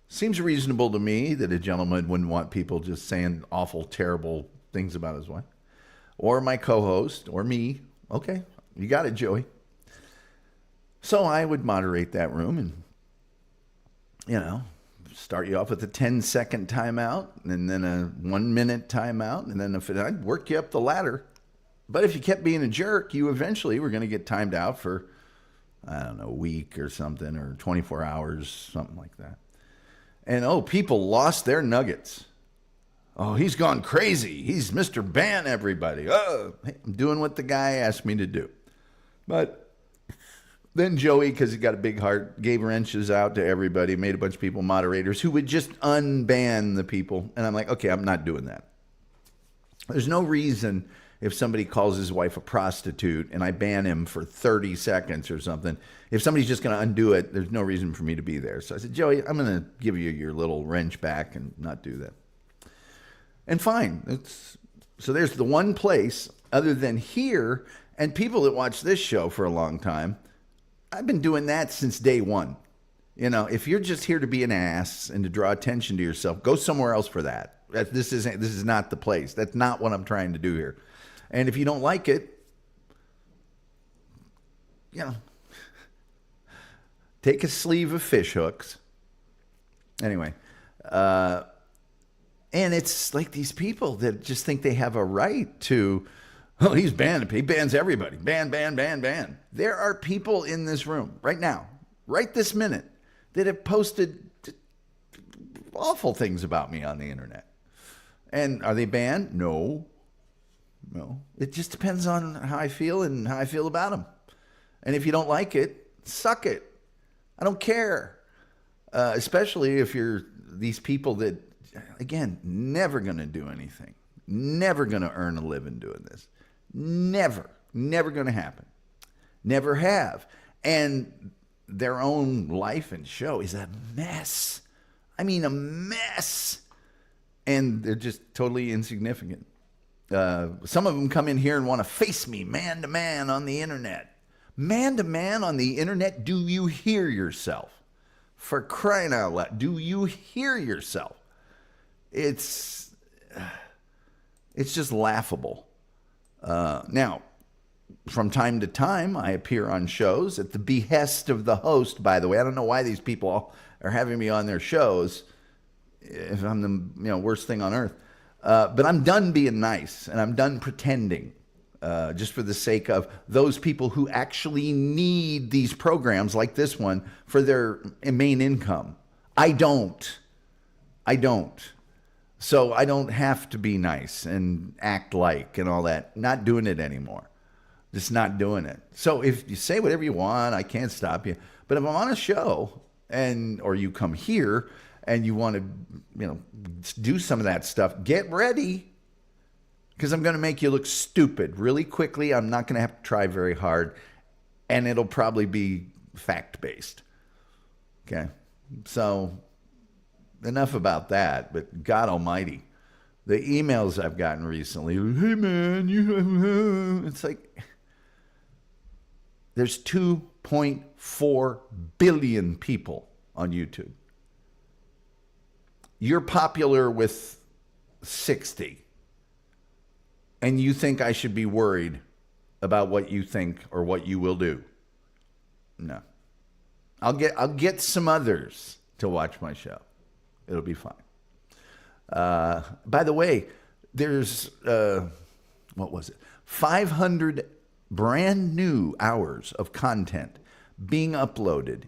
Seems reasonable to me that a gentleman wouldn't want people just saying awful, terrible things about his wife. Or my co-host, or me. Okay, you got it, Joey. So I would moderate that room and, start you off with a 10-second timeout, and then a 1-minute timeout, and then I'd work you up the ladder. But if you kept being a jerk, you eventually were going to get timed out for, I don't know, a week or something, or 24 hours, something like that. And, people lost their nuggets. Oh, he's gone crazy. He's Mr. Ban everybody. Oh, I'm doing what the guy asked me to do. But then Joey, because he got a big heart, gave wrenches out to everybody, made a bunch of people moderators who would just unban the people. And I'm like, okay, I'm not doing that. There's no reason if somebody calls his wife a prostitute and I ban him for 30 seconds or something, if somebody's just going to undo it, there's no reason for me to be there. So I said, Joey, I'm going to give you your little wrench back and not do that. And fine. So there's the one place other than here, and people that watch this show for a long time, I've been doing that since day one. If you're just here to be an ass and to draw attention to yourself, go somewhere else for that. This is not the place. That's not what I'm trying to do here. And if you don't like it, take a sleeve of fish hooks. Anyway, and it's like these people that just think they have a right to, he's banned. He bans everybody. Ban. There are people in this room right now, right this minute, that have posted awful things about me on the internet. And are they banned? No. It just depends on how I feel and how I feel about them. And if you don't like it, suck it. I don't care. Especially if you're these people that, again, never going to do anything. Never going to earn a living doing this. Never going to happen. Never have. And their own life and show is a mess. I mean, a mess. And they're just totally insignificant. Some of them come in here and want to face me man to man on the internet. Man to man on the internet? Do you hear yourself? For crying out loud, do you hear yourself? It's just laughable. Now, from time to time, I appear on shows at the behest of the host, by the way. I don't know why these people are having me on their shows if I'm the worst thing on earth. But I'm done being nice, and I'm done pretending, just for the sake of those people who actually need these programs like this one for their main income. I don't. So I don't have to be nice and act like and all that. Not doing it anymore. Just not doing it. So if you say whatever you want, I can't stop you. But if I'm on a show or you come here and you want to, do some of that stuff, get ready, because I'm going to make you look stupid really quickly. I'm not going to have to try very hard, and it'll probably be fact-based. Okay? So enough about that, but God almighty, the emails I've gotten recently, hey man, it's like, there's 2.4 billion people on YouTube. You're popular with 60, and you think I should be worried about what you think or what you will do? No. I'll get some others to watch my show. It'll be fine. By the way, there's 500 brand new hours of content being uploaded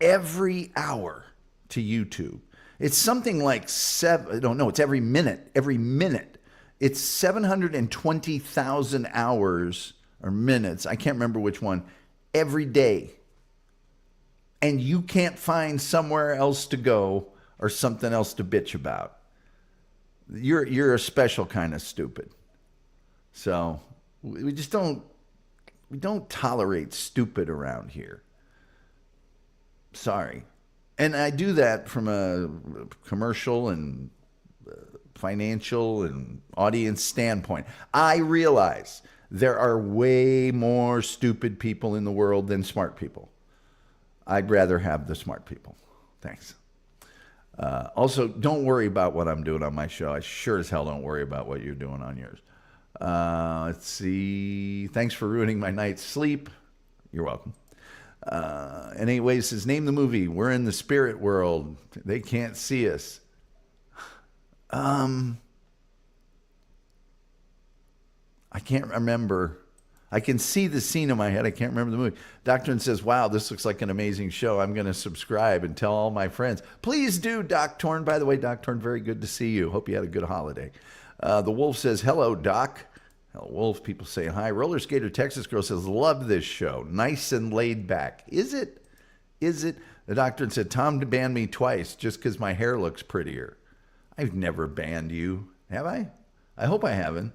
every hour to YouTube. It's something like it's every minute. It's 720,000 hours or minutes. I can't remember which one every day and you can't find somewhere else to go or something else to bitch about. You're a special kind of stupid. So we just don't tolerate stupid around here. Sorry. And I do that from a commercial and financial and audience standpoint. I realize there are way more stupid people in the world than smart people. I'd rather have the smart people. Thanks. Also, don't worry about what I'm doing on my show. I sure as hell don't worry about what you're doing on yours. Let's see. Thanks for ruining my night's sleep. You're welcome. And anyway, says, name the movie. We're in the spirit world. They can't see us. I can't remember. I can see the scene in my head. I can't remember the movie. Doctrine says, wow, this looks like an amazing show. I'm going to subscribe and tell all my friends. Please do, Doc Torn. By the way, Doc Torn, very good to see you. Hope you had a good holiday. The Wolf says, hello, Doc. Hello, Wolf. People saying hi. Roller Skater Texas Girl says, love this show. Nice and laid back. Is it? Is it? The Doctrine said, Tom banned me twice just because my hair looks prettier. I've never banned you. Have I? I hope I haven't.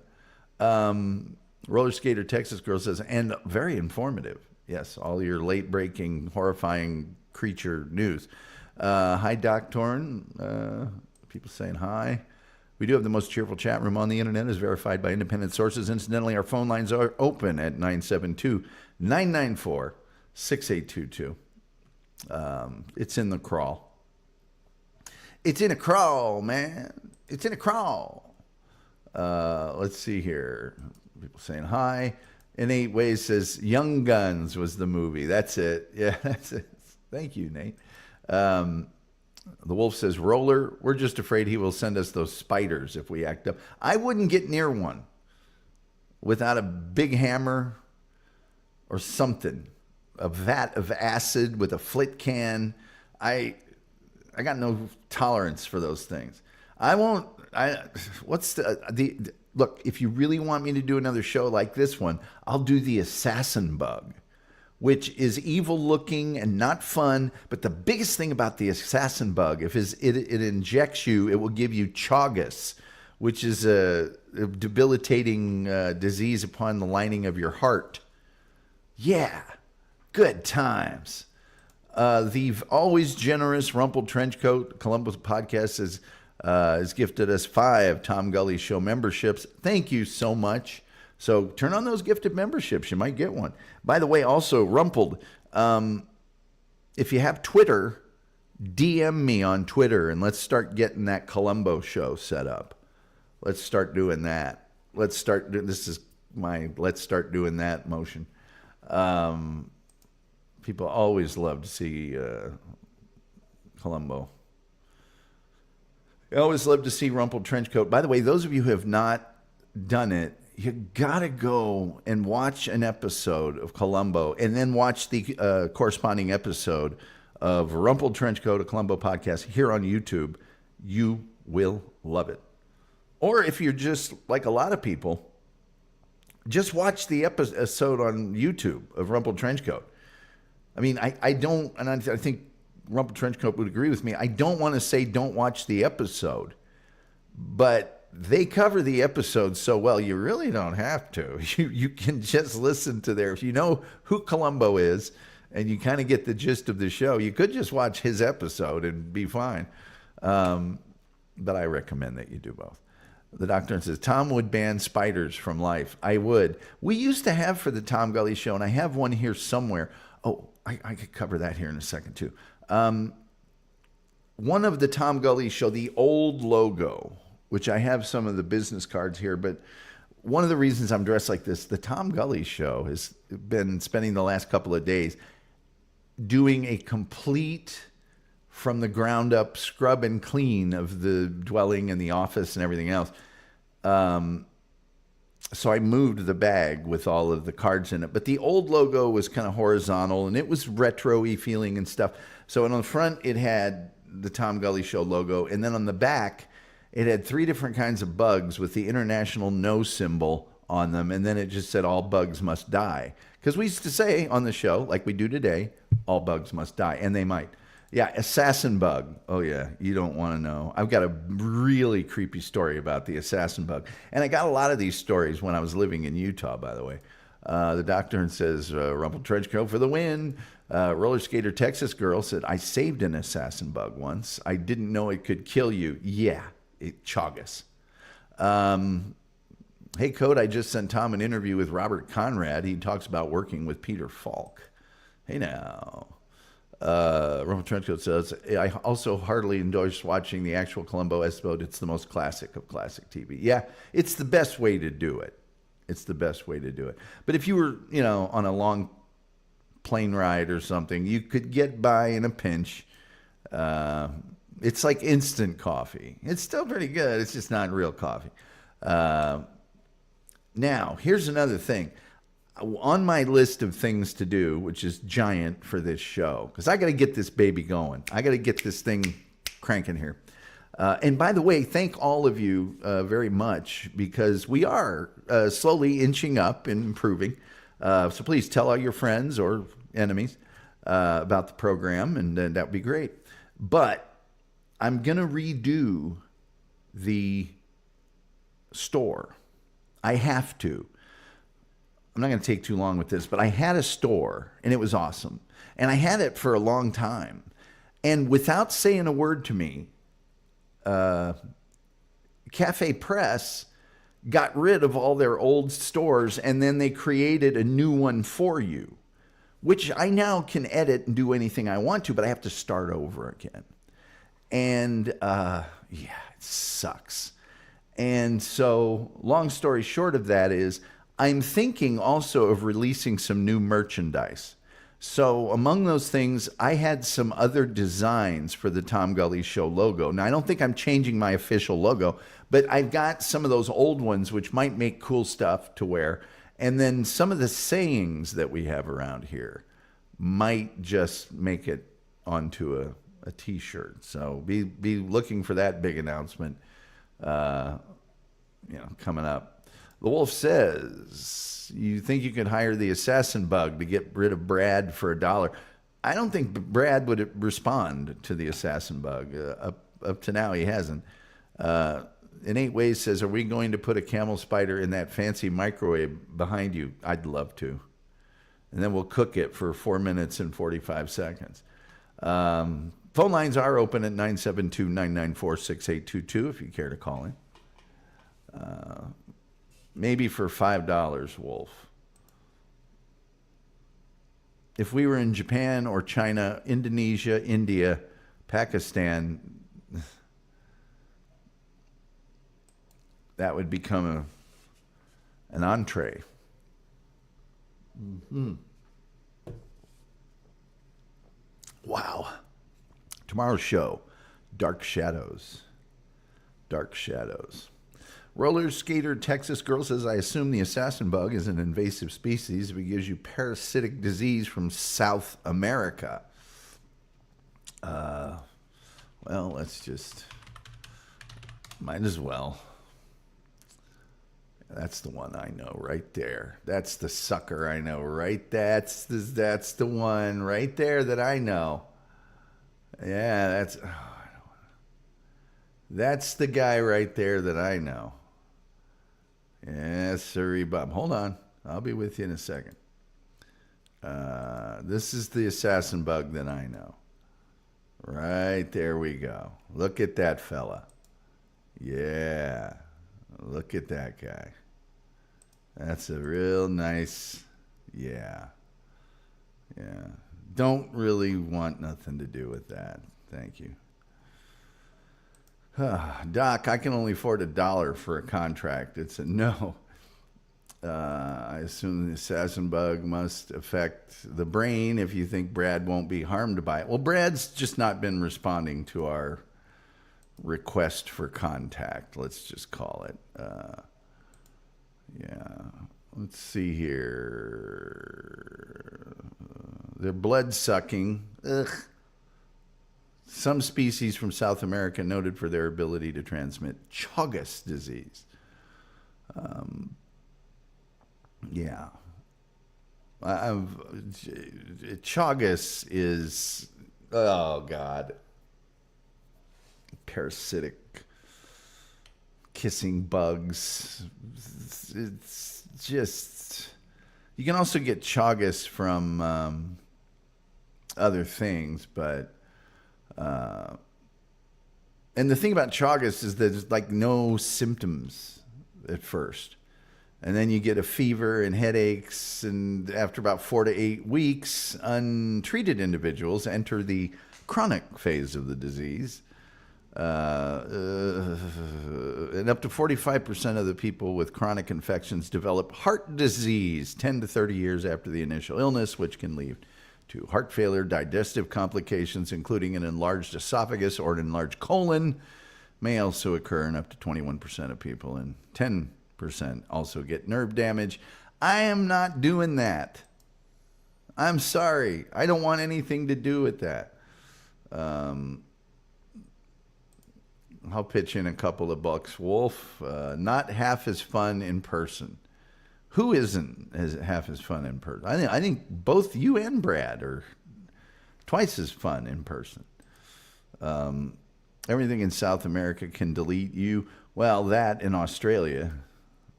Roller Skater Texas Girl says, and very informative. Yes, all your late-breaking, horrifying creature news. Hi, Doc Torn. People saying hi. We do have the most cheerful chat room on the internet, as verified by independent sources. Incidentally, our phone lines are open at 972-994-6822. It's in the crawl. It's in a crawl, man. It's in a crawl. Let's see here. People saying hi. And Nate Ways says, Young Guns was the movie. That's it. Yeah, that's it. Thank you, Nate. The Wolf says, Roller, we're just afraid he will send us those spiders if we act up. I wouldn't get near one without a big hammer or something. A vat of acid with a flit can. I got no tolerance for those things. I won't. Look, if you really want me to do another show like this one, I'll do the assassin bug, which is evil looking and not fun. But the biggest thing about the assassin bug, if it injects you, it will give you chagas, which is a debilitating disease upon the lining of your heart. Yeah, good times. The always generous Rumpled Trenchcoat Columbus podcast has gifted us 5 Tom Gully Show memberships. Thank you so much. So turn on those gifted memberships. You might get one. By the way, also, Rumpled, if you have Twitter, DM me on Twitter, and let's start getting that Columbo show set up. Let's start doing that. Let's start doing that motion. People always love to see Columbo. I always love to see Rumpled Trenchcoat. By the way, those of you who have not done it, you got to go and watch an episode of Columbo and then watch the corresponding episode of Rumpled Trenchcoat, a Columbo podcast here on YouTube. You will love it. Or if you're just like a lot of people, just watch the episode on YouTube of Rumpled Trenchcoat. I mean, I don't, and I think Rumpled Trenchcoat would agree with me. I don't want to say don't watch the episode, but they cover the episode so well, you really don't have to. You can just listen to if you know who Columbo is and you kind of get the gist of the show, you could just watch his episode and be fine. But I recommend that you do both. The Doctor says, Tom would ban spiders from life. I would. We used to have for the Tom Gully Show, and I have one here somewhere. Oh, I could cover that here in a second, too. One of the Tom Gully Show, the old logo, which I have some of the business cards here, but one of the reasons I'm dressed like this, the Tom Gully Show has been spending the last couple of days doing a complete from the ground up scrub and clean of the dwelling and the office and everything else. So I moved the bag with all of the cards in it. But the old logo was kind of horizontal, and it was retro-y feeling and stuff. So on the front, it had the Tom Gully Show logo. And then on the back, it had 3 different kinds of bugs with the international no symbol on them. And then it just said, all bugs must die. Because we used to say on the show, like we do today, all bugs must die, and they might. Yeah, assassin bug. Oh, yeah, you don't want to know. I've got a really creepy story about the assassin bug. And I got a lot of these stories when I was living in Utah, by the way. The doctor says, rumple trench coat for the win. Roller skater Texas girl said, I saved an assassin bug once. I didn't know it could kill you. Yeah, chagas. Hey, Code, I just sent Tom an interview with Robert Conrad. He talks about working with Peter Falk. Hey, now. Rumple Trenchcoat says, I also heartily endorse watching the actual Columbo S-Boat. It's the most classic of classic TV. Yeah, it's the best way to do it. It's the best way to do it. But if you were, on a long plane ride or something, you could get by in a pinch. It's like instant coffee. It's still pretty good. It's just not real coffee. Now, here's another thing. On my list of things to do, which is giant for this show, because I got to get this baby going. I got to get this thing cranking here. And by the way, thank all of you very much, because we are slowly inching up and improving. So please tell all your friends or enemies about the program, and that would be great. But I'm going to redo the store. I have to. I'm not going to take too long with this, but I had a store, and it was awesome. And I had it for a long time. And without saying a word to me, Cafe Press got rid of all their old stores, and then they created a new one for you, which I now can edit and do anything I want to, but I have to start over again. And, yeah, it sucks. And so, long story short of that is, I'm thinking also of releasing some new merchandise. So among those things, I had some other designs for the Tom Gully Show logo. Now, I don't think I'm changing my official logo, but I've got some of those old ones which might make cool stuff to wear. And then some of the sayings that we have around here might just make it onto a T-shirt. So be looking for that big announcement, coming up. The Wolf says, you think you could hire the assassin bug to get rid of Brad for $1? I don't think Brad would respond to the assassin bug. Up to now, he hasn't. In 8 Ways says, are we going to put a camel spider in that fancy microwave behind you? I'd love to. And then we'll cook it for 4 minutes and 45 seconds. Phone lines are open at 972-994-6822 if you care to call in. Maybe for $5, Wolf. If we were in Japan or China, Indonesia, India, Pakistan, that would become an entree. Mm-hmm. Wow. Tomorrow's show, Dark Shadows. Dark Shadows. Roller skater Texas girl says, I assume the assassin bug is an invasive species if it gives you parasitic disease from South America. Well, let's just, might as well. That's the one I know right there. That's the sucker I know right. That's the one right there that I know. Yeah, that's the guy right there that I know. Yes, sirree, Bob. Hold on. I'll be with you in a second. This is the assassin bug that I know. Right there we go. Look at that fella. Yeah. Look at that guy. That's a real nice, yeah. Yeah. Don't really want nothing to do with that. Thank you. Doc, I can only afford $1 for a contract. It's a no. I assume the assassin bug must affect the brain if you think Brad won't be harmed by it. Well, Brad's just not been responding to our request for contact. Let's just call it. Yeah. Let's see here. They're blood sucking. Ugh. Some species from South America noted for their ability to transmit Chagas disease. Yeah. Chagas is, oh God, parasitic kissing bugs. It's just, you can also get Chagas from other things, but and the thing about Chagas is that there's like no symptoms at first. And then you get a fever and headaches, and after about 4 to 8 weeks, untreated individuals enter the chronic phase of the disease. And up to 45% of the people with chronic infections develop heart disease 10 to 30 years after the initial illness, which can lead to heart failure, digestive complications, including an enlarged esophagus or an enlarged colon, may also occur in up to 21% of people, and 10% also get nerve damage. I am not doing that. I'm sorry. I don't want anything to do with that. I'll pitch in a couple of bucks. Wolf, not half as fun in person. Who isn't half as fun in person? I think both you and Brad are twice as fun in person. Everything in South America can delete you. Well, that in Australia,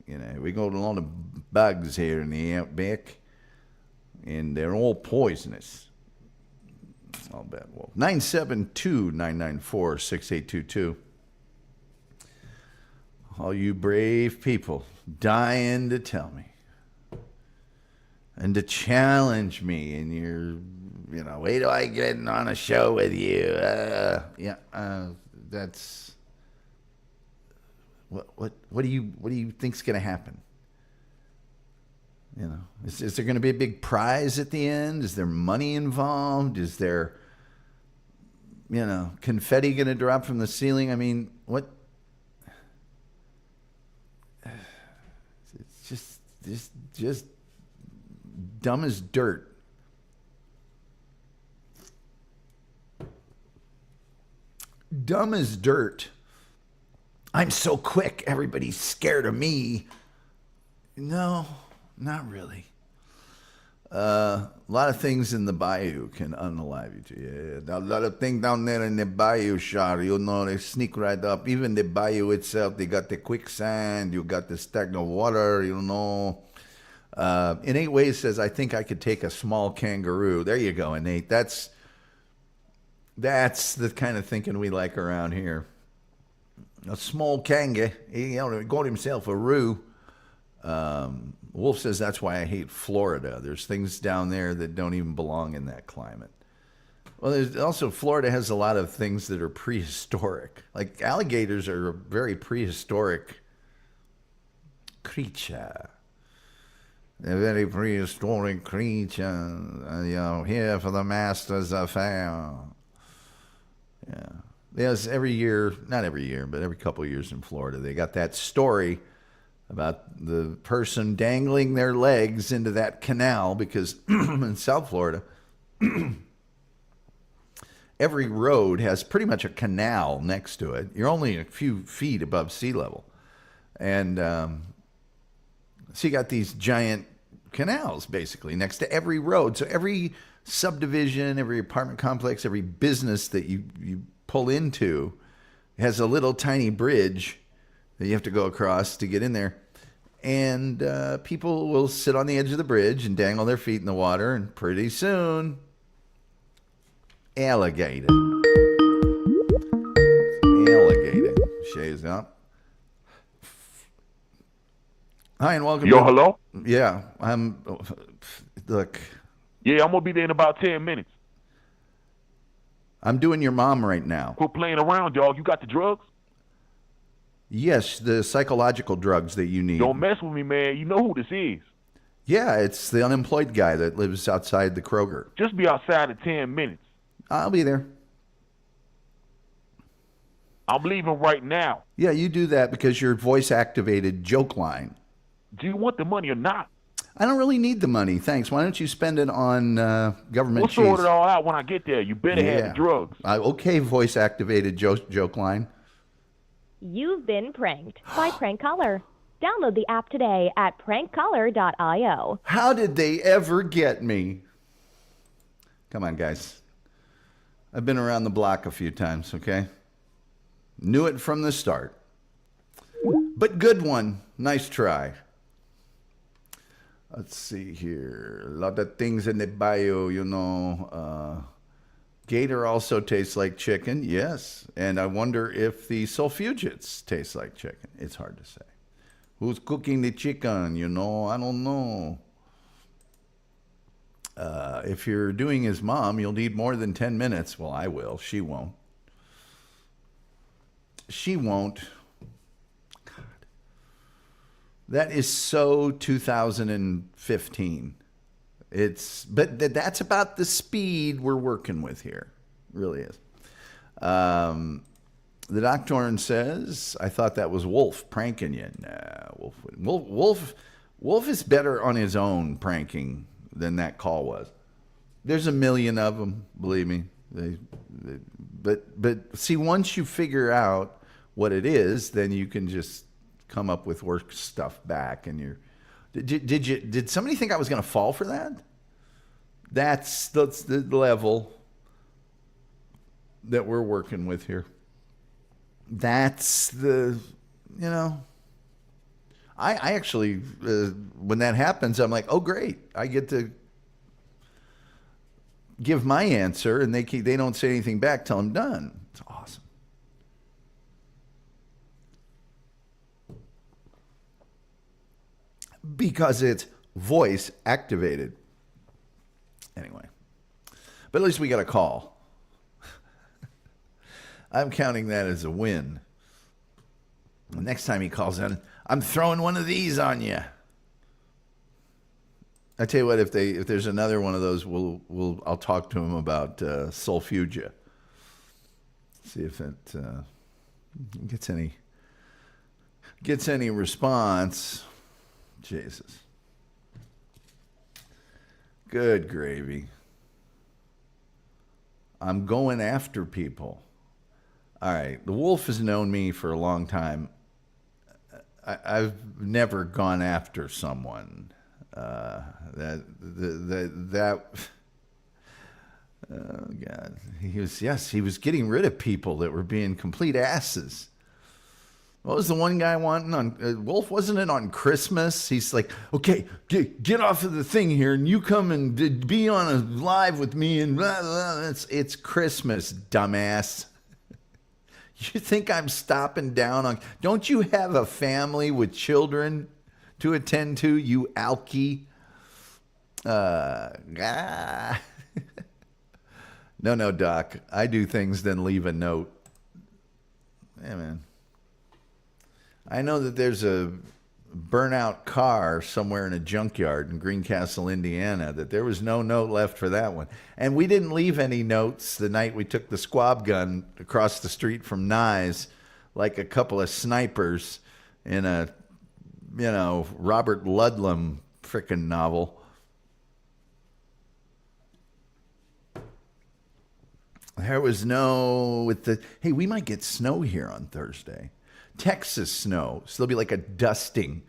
you know, we got a lot of bugs here in the outback, and they're all poisonous. I'll bet. Wolf. 972-994-6822. All you brave people dying to tell me and to challenge me in your, you know, wait till I get on a show with you. That's what do you think's going to happen? You know, is there going to be a big prize at the end? Is there money involved? Is there, you know, confetti going to drop from the ceiling? I mean, what? It's just dumb as dirt. Dumb as dirt. I'm so quick, everybody's scared of me. No, not really. A lot of things in the bayou can unalive you. Yeah, a lot of things down there in the bayou, Shar, you know, they sneak right up. Even the bayou itself, they got the quicksand, you got the stagnant water, you know. Innate Ways says, I think I could take a small kangaroo. There you go, Innate. That's the kind of thinking we like around here. A small kangaroo, he got himself a roo. Wolf says that's why I hate Florida. There's things down there that don't even belong in that climate. Well, there's also, Florida has a lot of things that are prehistoric. Like alligators are a very prehistoric creature. They're very prehistoric creature. You know, here for the master's affair. Yeah. Yes, every year, not every year, but every couple of years in Florida, they got that story about the person dangling their legs into that canal because in South Florida, every road has pretty much a canal next to it. You're only a few feet above sea level. And so you got these giant canals basically next to every road. So every subdivision, every apartment complex, every business that you pull into has a little tiny bridge that you have to go across to get in there. And people will sit on the edge of the bridge and dangle their feet in the water, and pretty soon, alligator shaves up. Hi, and welcome. Yo, hello? Yeah, look. Yeah, I'm going to be there in about 10 minutes. I'm doing your mom right now. Quit playing around, dog. You got the drugs? Yes, the psychological drugs that you need. Don't mess with me, man. You know who this is. Yeah, it's the unemployed guy that lives outside the Kroger. Just be outside in 10 minutes. I'll be there. I'm leaving right now. Yeah, you do that because your voice-activated joke line. Do you want the money or not? I don't really need the money, thanks. Why don't you spend it on government cheese? We'll sort it all out when I get there. You better have the drugs. Okay, voice-activated joke line. You've been pranked by Prank Caller. Download the app today at prankcaller.io. How did they ever get me? Come on, guys. I've been around the block a few times, okay? Knew it from the start. But good one. Nice try. Let's see here. A lot of things in the bio, you know. Gator also tastes like chicken, yes. And I wonder if the sulfuges taste like chicken. It's hard to say. Who's cooking the chicken, you know? I don't know. If you're doing his mom, you'll need more than 10 minutes. Well, I will. She won't. She won't. God. That is so 2015. But that's about the speed we're working with here. It really is. The Doctorn says, I thought that was Wolf pranking you. Nah, Wolf is better on his own pranking than that call was. There's a million of them, believe me. But see, once you figure out what it is, then you can just come up with work stuff back. And did somebody think I was going to fall for that? That's the level that we're working with here. That's the, you know, I actually, when that happens, I'm like, oh, great. I get to give my answer, and they don't say anything back till I'm done. It's awesome. Because it's voice activated. Anyway, but at least we got a call. I'm counting that as a win. The next time he calls in, I'm throwing one of these on you. I tell you what, if there's another one of those, I'll talk to him about solifuges. See if it gets any response. Jesus. Good gravy. I'm going after people. All right. The Wolf has known me for a long time. I've never gone after someone. Oh God. He was getting rid of people that were being complete asses. What was the one guy wanting on Wolf? Wasn't it on Christmas? He's like, okay, get off of the thing here, and you come and be on a live with me, and blah, blah. It's Christmas, dumbass. You think I'm stopping down on? Don't you have a family with children to attend to? You alky. No, Doc. I do things, then leave a note. Yeah, man. I know that there's a burnout car somewhere in a junkyard in Greencastle, Indiana, that there was no note left for that one. And we didn't leave any notes the night we took the squab gun across the street from Nye, like a couple of snipers in a, Robert Ludlum frickin' novel. There was hey, we might get snow here on Thursday. Texas snow. So there'll be like a dusting,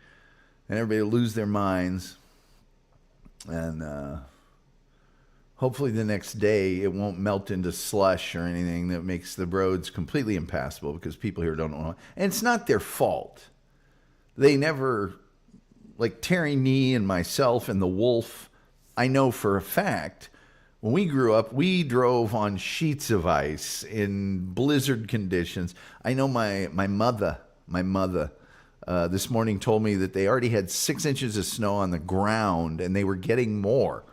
and everybody will lose their minds. And hopefully the next day it won't melt into slush or anything that makes the roads completely impassable, because people here don't know. And it's not their fault. They never, like Terry Nee and myself and the Wolf, I know for a fact, when we grew up, we drove on sheets of ice in blizzard conditions. I know my mother this morning told me that they already had 6 inches of snow on the ground, and they were getting more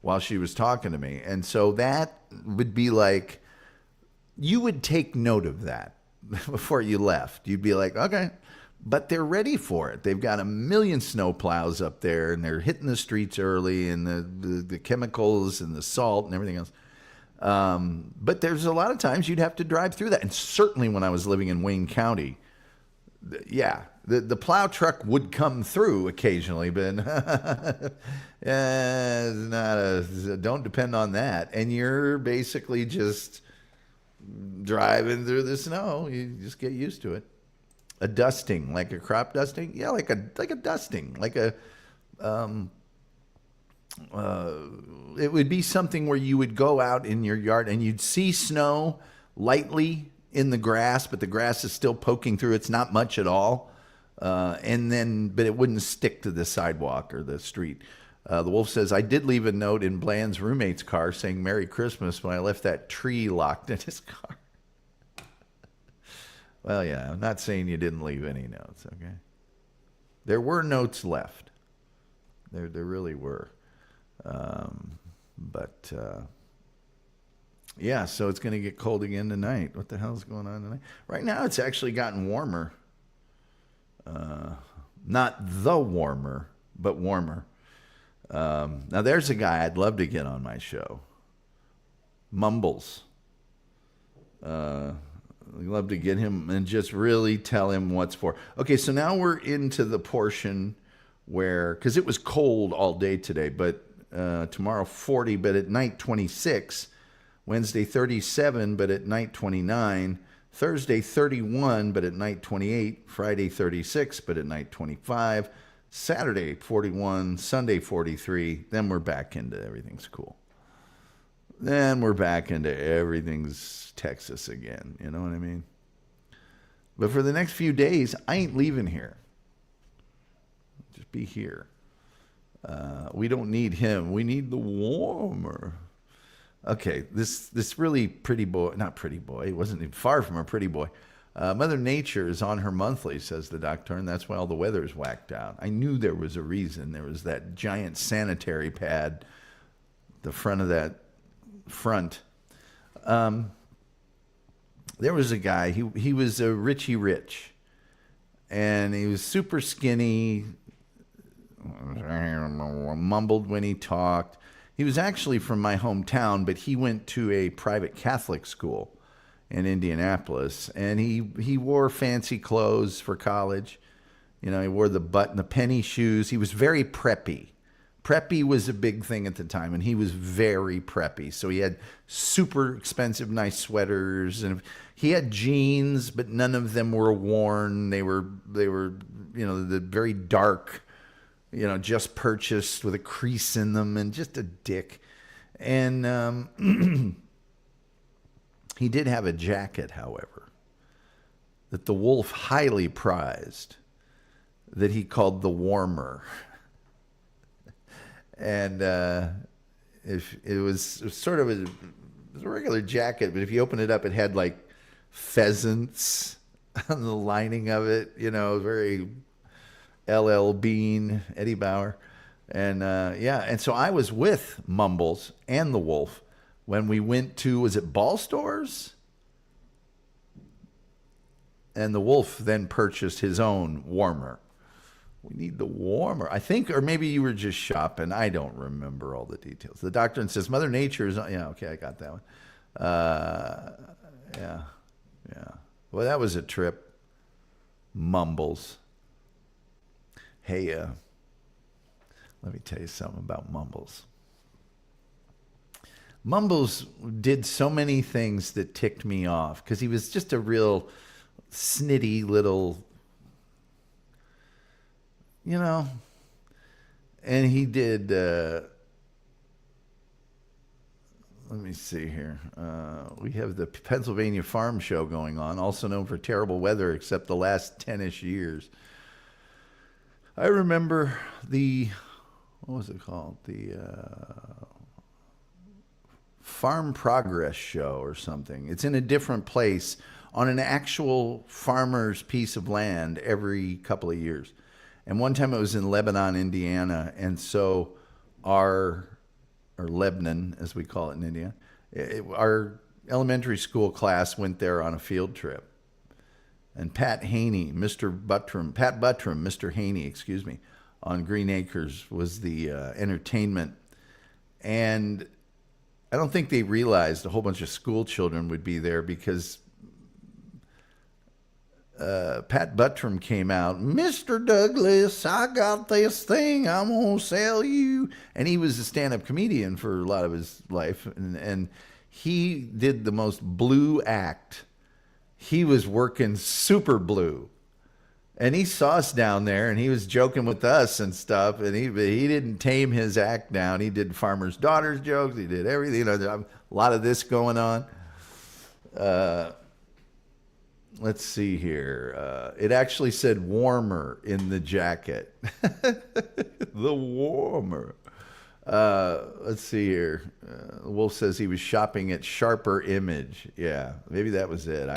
while she was talking to me. And so that would be like, you would take note of that before you left. You'd be like, okay. But they're ready for it. They've got 1 million snow plows up there, and they're hitting the streets early, and the chemicals and the salt and everything else. But there's a lot of times you'd have to drive through that. And certainly when I was living in Wayne County, the plow truck would come through occasionally, but don't depend on that. And you're basically just driving through the snow. You just get used to it. A dusting, like a crop dusting? Yeah, like a dusting, like a it would be something where you would go out in your yard and you'd see snow lightly in the grass, but the grass is still poking through. It's not much at all. But it wouldn't stick to the sidewalk or the street. The wolf says, I did leave a note in Bland's roommate's car saying Merry Christmas when I left that tree locked in his car. Well, yeah, I'm not saying you didn't leave any notes, okay? There were notes left. There really were. Yeah, so it's going to get cold again tonight. What the hell's going on tonight? Right now, it's actually gotten warmer. Not the warmer, but warmer. Now, there's a guy I'd love to get on my show. Mumbles. I'd love to get him and just really tell him what's for. Okay, so now we're into the portion where, because it was cold all day today, but tomorrow 40, but at night 26. Wednesday 37, but at night 29. Thursday 31, but at night 28. Friday 36, but at night 25. Saturday 41. Sunday 43. Then we're back into everything's cool. Then we're back into everything's Texas again. You know what I mean? But for the next few days, I ain't leaving here. Just be here. We don't need him. We need the warmer. Okay, this really pretty boy, not pretty boy, he wasn't even far from a pretty boy. Mother Nature is on her monthly, says the doctor, and that's why all the weather is whacked out. I knew there was a reason. There was that giant sanitary pad, the front of that front. There was a guy, he was a Richie Rich, and he was super skinny, mumbled when he talked. He was actually from my hometown, but he went to a private Catholic school in Indianapolis, and he wore fancy clothes for college. You know, he wore the penny shoes. He was very preppy. Preppy was a big thing at the time, and he was very preppy. So he had super expensive, nice sweaters, and he had jeans, but none of them were worn. They were, you know, the very dark, you know, just purchased with a crease in them, and just a dick. And he did have a jacket, however, that the wolf highly prized, that he called the warmer. And if it was sort of a regular jacket, but if you open it up, it had like pheasants on the lining of it, you know, very LL Bean, Eddie Bauer. And and so I was with Mumbles and the wolf when we went to, was it Ball Stores? And the wolf then purchased his own warmer. We need the warmer, I think, or maybe you were just shopping. I don't remember all the details. The doctor says Mother Nature is, yeah, okay, I got that one. Yeah. Well, that was a trip. Mumbles. Hey, let me tell you something about Mumbles. Mumbles did so many things that ticked me off because he was just a real snitty little, you know, and he did, let me see here. We have the Pennsylvania Farm Show going on, also known for terrible weather except the last 10-ish years. I remember what was it called? The Farm Progress Show or something. It's in a different place on an actual farmer's piece of land every couple of years. And one time it was in Lebanon, Indiana. And so or Lebanon, as we call it in India, our elementary school class went there on a field trip. And Pat Buttram, Mr. Haney, excuse me, on Green Acres was the entertainment. And I don't think they realized a whole bunch of school children would be there because Pat Buttram came out, Mr. Douglas, I got this thing I'm going to sell you. And he was a stand-up comedian for a lot of his life. And he did the most blue act. He was working super blue. And he saw us down there, and he was joking with us and stuff. And he didn't tame his act down. He did farmers' daughters jokes. He did everything. You know, a lot of this going on. Let's see here. It actually said warmer in the jacket. The warmer. Let's see here. Wolf says he was shopping at Sharper Image. Yeah, maybe that was it.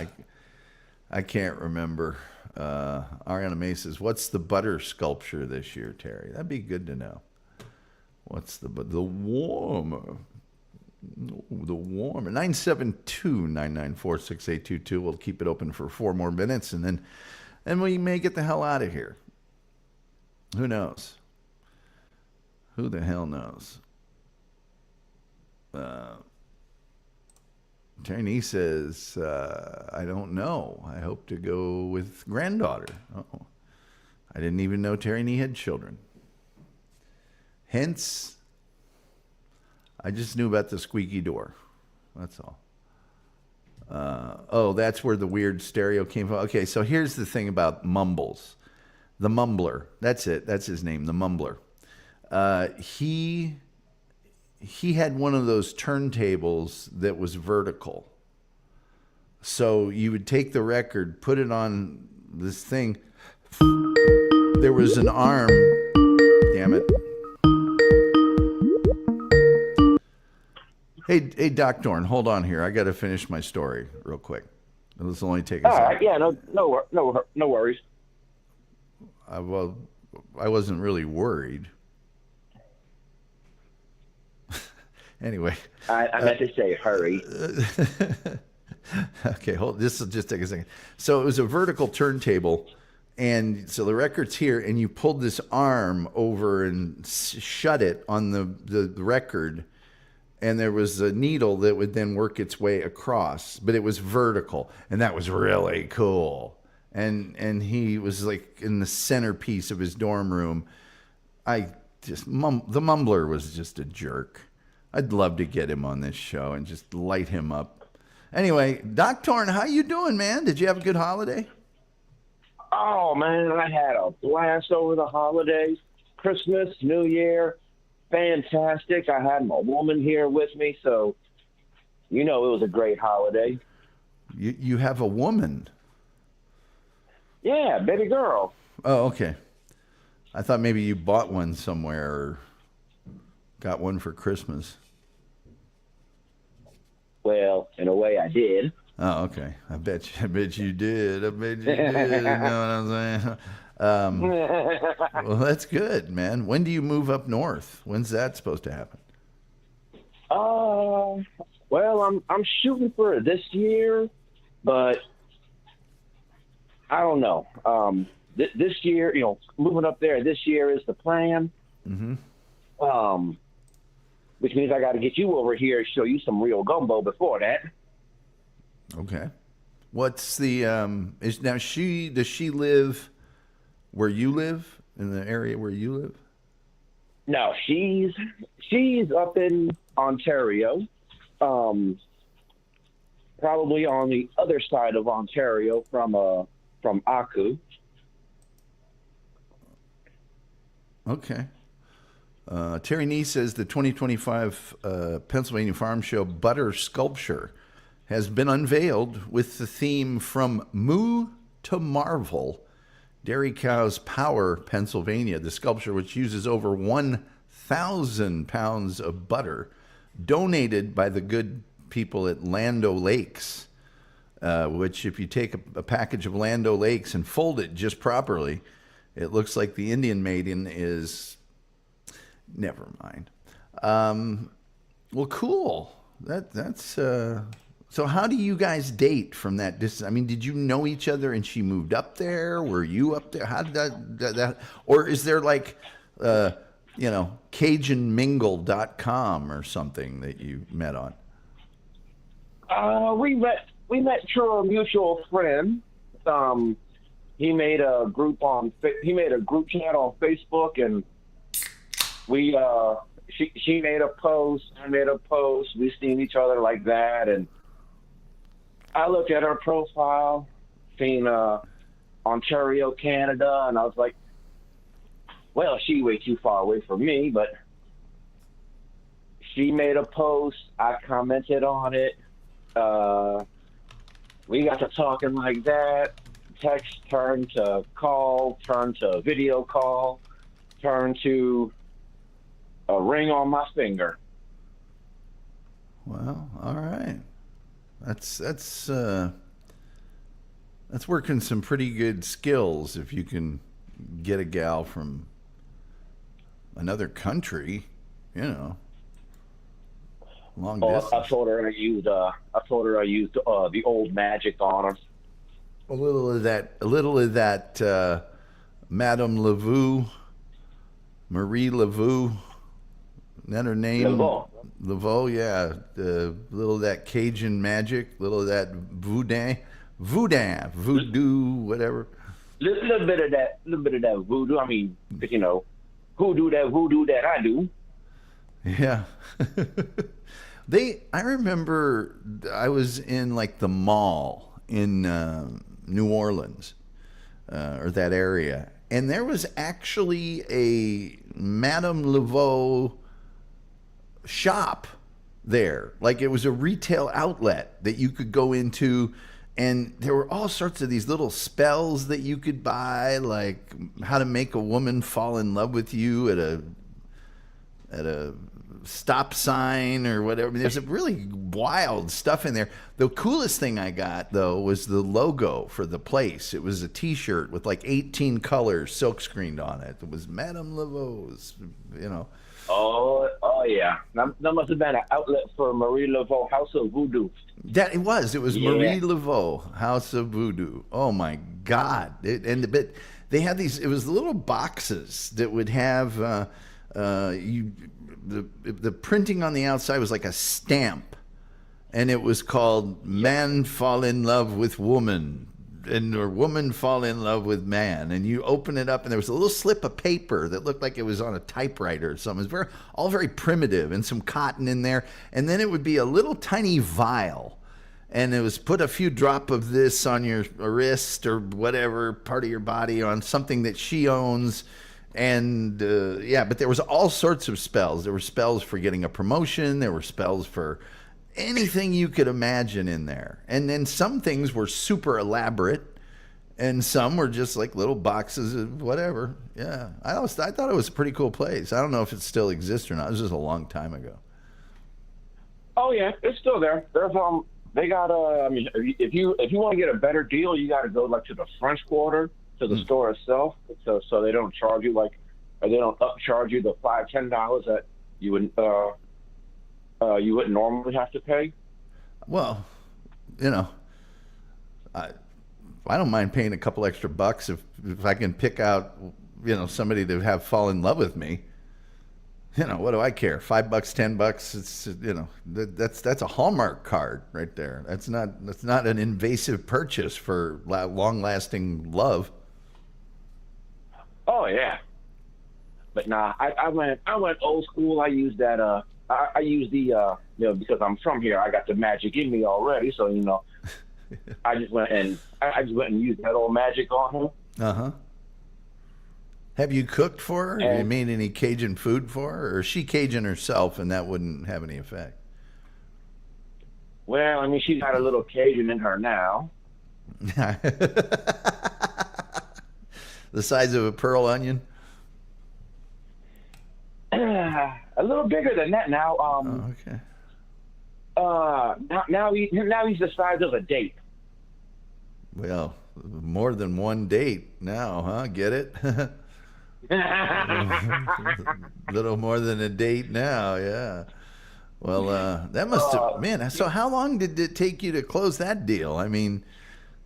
I can't remember. Ariana May says, "What's the butter sculpture this year, Terry?" That'd be good to know. What's the warmer? The warmer. 972-994-6822. We'll keep it open for 4 more minutes, and we may get the hell out of here. Who knows? Who the hell knows? Tiny says, I don't know. I hope to go with granddaughter. Oh, I didn't even know Terry Nee had children. Hence, I just knew about the squeaky door. That's all. Oh, that's where the weird stereo came from. Okay, so here's the thing about Mumbles. The Mumbler. That's it. That's his name, the Mumbler. He had one of those turntables that was vertical. So you would take the record, put it on this thing. There was an arm. Damn it. Hey, Doc Dorn, hold on here. I got to finish my story real quick. This will only take a second. All right, yeah, no worries. Well, I wasn't really worried. Anyway. I meant to say hurry. Okay, this will just take a second. So it was a vertical turntable, and so the record's here, and you pulled this arm over and shut it on the record, and there was a needle that would then work its way across, but it was vertical, and that was really cool. And he was like in the centerpiece of his dorm room. The Mumbler was just a jerk. I'd love to get him on this show and just light him up. Anyway, Doc Torn, how you doing, man? Did you have a good holiday? Oh, man, I had a blast over the holidays. Christmas, New Year, fantastic. I had my woman here with me, so it was a great holiday. You have a woman? Yeah, baby girl. Oh, okay. I thought maybe you bought one somewhere or got one for Christmas. Well, in a way, I did. Oh, okay. I bet you did. You know what I'm saying? Well, that's good, man. When do you move up north? When's that supposed to happen? Well, I'm shooting for this year, but I don't know. This year, moving up there this year is the plan. Mm-hmm. Which means I got to get you over here and show you some real gumbo before that. Okay. What's the does she live where you live, in the area where you live? No, she's up in Ontario, probably on the other side of Ontario from Aku. Okay. Terry Nee says the 2025 Pennsylvania Farm Show Butter Sculpture has been unveiled with the theme From Moo to Marvel, Dairy Cows Power, Pennsylvania. The sculpture, which uses over 1,000 pounds of butter, donated by the good people at Land O'Lakes, which if you take a package of Land O'Lakes and fold it just properly, it looks like the Indian maiden is... Never mind. Well, cool. That's so how do you guys date from that distance? I mean, did you know each other and she moved up there? Were you up there? How did that or is there like CajunMingle.com or something that you met on? We met through a mutual friend. He made a group chat on Facebook, and she made a post, I made a post, we seen each other like that, and I looked at her profile, seen Ontario, Canada, and I was like, well, she way too far away from me, but she made a post. I commented on it. We got to talking like that. Text turned to call, turned to video call, turned to a ring on my finger. Well, all right. That's working some pretty good skills if you can get a gal from another country, long distance. I told her I used the old magic on her. A little of that Madame Laveau, Marie Laveau. Isn't that her name? Laveau, yeah. A little of that Cajun magic, a little of that voodoo, whatever. Little bit of that voodoo. I mean, who do that voodoo that I do? Yeah. I remember I was in like the mall in New Orleans, or that area, and there was actually a Madame Laveau shop there. Like, it was a retail outlet that you could go into, and there were all sorts of these little spells that you could buy, like how to make a woman fall in love with you at a stop sign or whatever. I mean, there's a really wild stuff in there. The coolest thing I got, though, was the logo for the place. It was a T-shirt with like 18 colors silk screened on it. It was Madame Laveau's, Oh yeah. That must have been an outlet for Marie Laveau House of Voodoo. That it was. It was Yeah. Marie Laveau House of Voodoo. Oh my God! But they had these. It was little boxes that would have the printing on the outside was like a stamp, and it was called "Man Fall in Love with Woman," or "Woman Fall in Love with Man." And you open it up, and there was a little slip of paper that looked like it was on a typewriter or something. It was all very primitive, and some cotton in there. And then it would be a little tiny vial, and it was put a few drop of this on your wrist or whatever part of your body on something that she owns. And but there was all sorts of spells. There were spells for getting a promotion. There were spells for anything you could imagine in there. And then some things were super elaborate, and some were just like little boxes of whatever. Yeah, I thought it was a pretty cool place. I don't know if it still exists or not. It was just a long time ago. Oh yeah, it's still there. There's they got I mean, if you want to get a better deal, you got to go like to the French Quarter, to the store itself, so they don't charge you or they don't upcharge you the $5-10 that you wouldn't normally have to pay. Well, I don't mind paying a couple extra bucks if I can pick out somebody to have fall in love with me. What do I care? $5, $10. It's that's a Hallmark card right there. That's not an invasive purchase for long-lasting love. Oh yeah, but nah, I went old school. I used that. I used the because I'm from here. I got the magic in me already. So I just went and used that old magic on him. Have you cooked for her? Have you made any Cajun food for her, or is she Cajun herself, and that wouldn't have any effect? Well, I mean, she's got a little Cajun in her now. The size of a pearl onion? A little bigger than that now. Okay. Now he's the size of a date. Well, more than one date now, huh? Get it? Little more than a date now, yeah. Well, that must have, man. So how long did it take you to close that deal? I mean,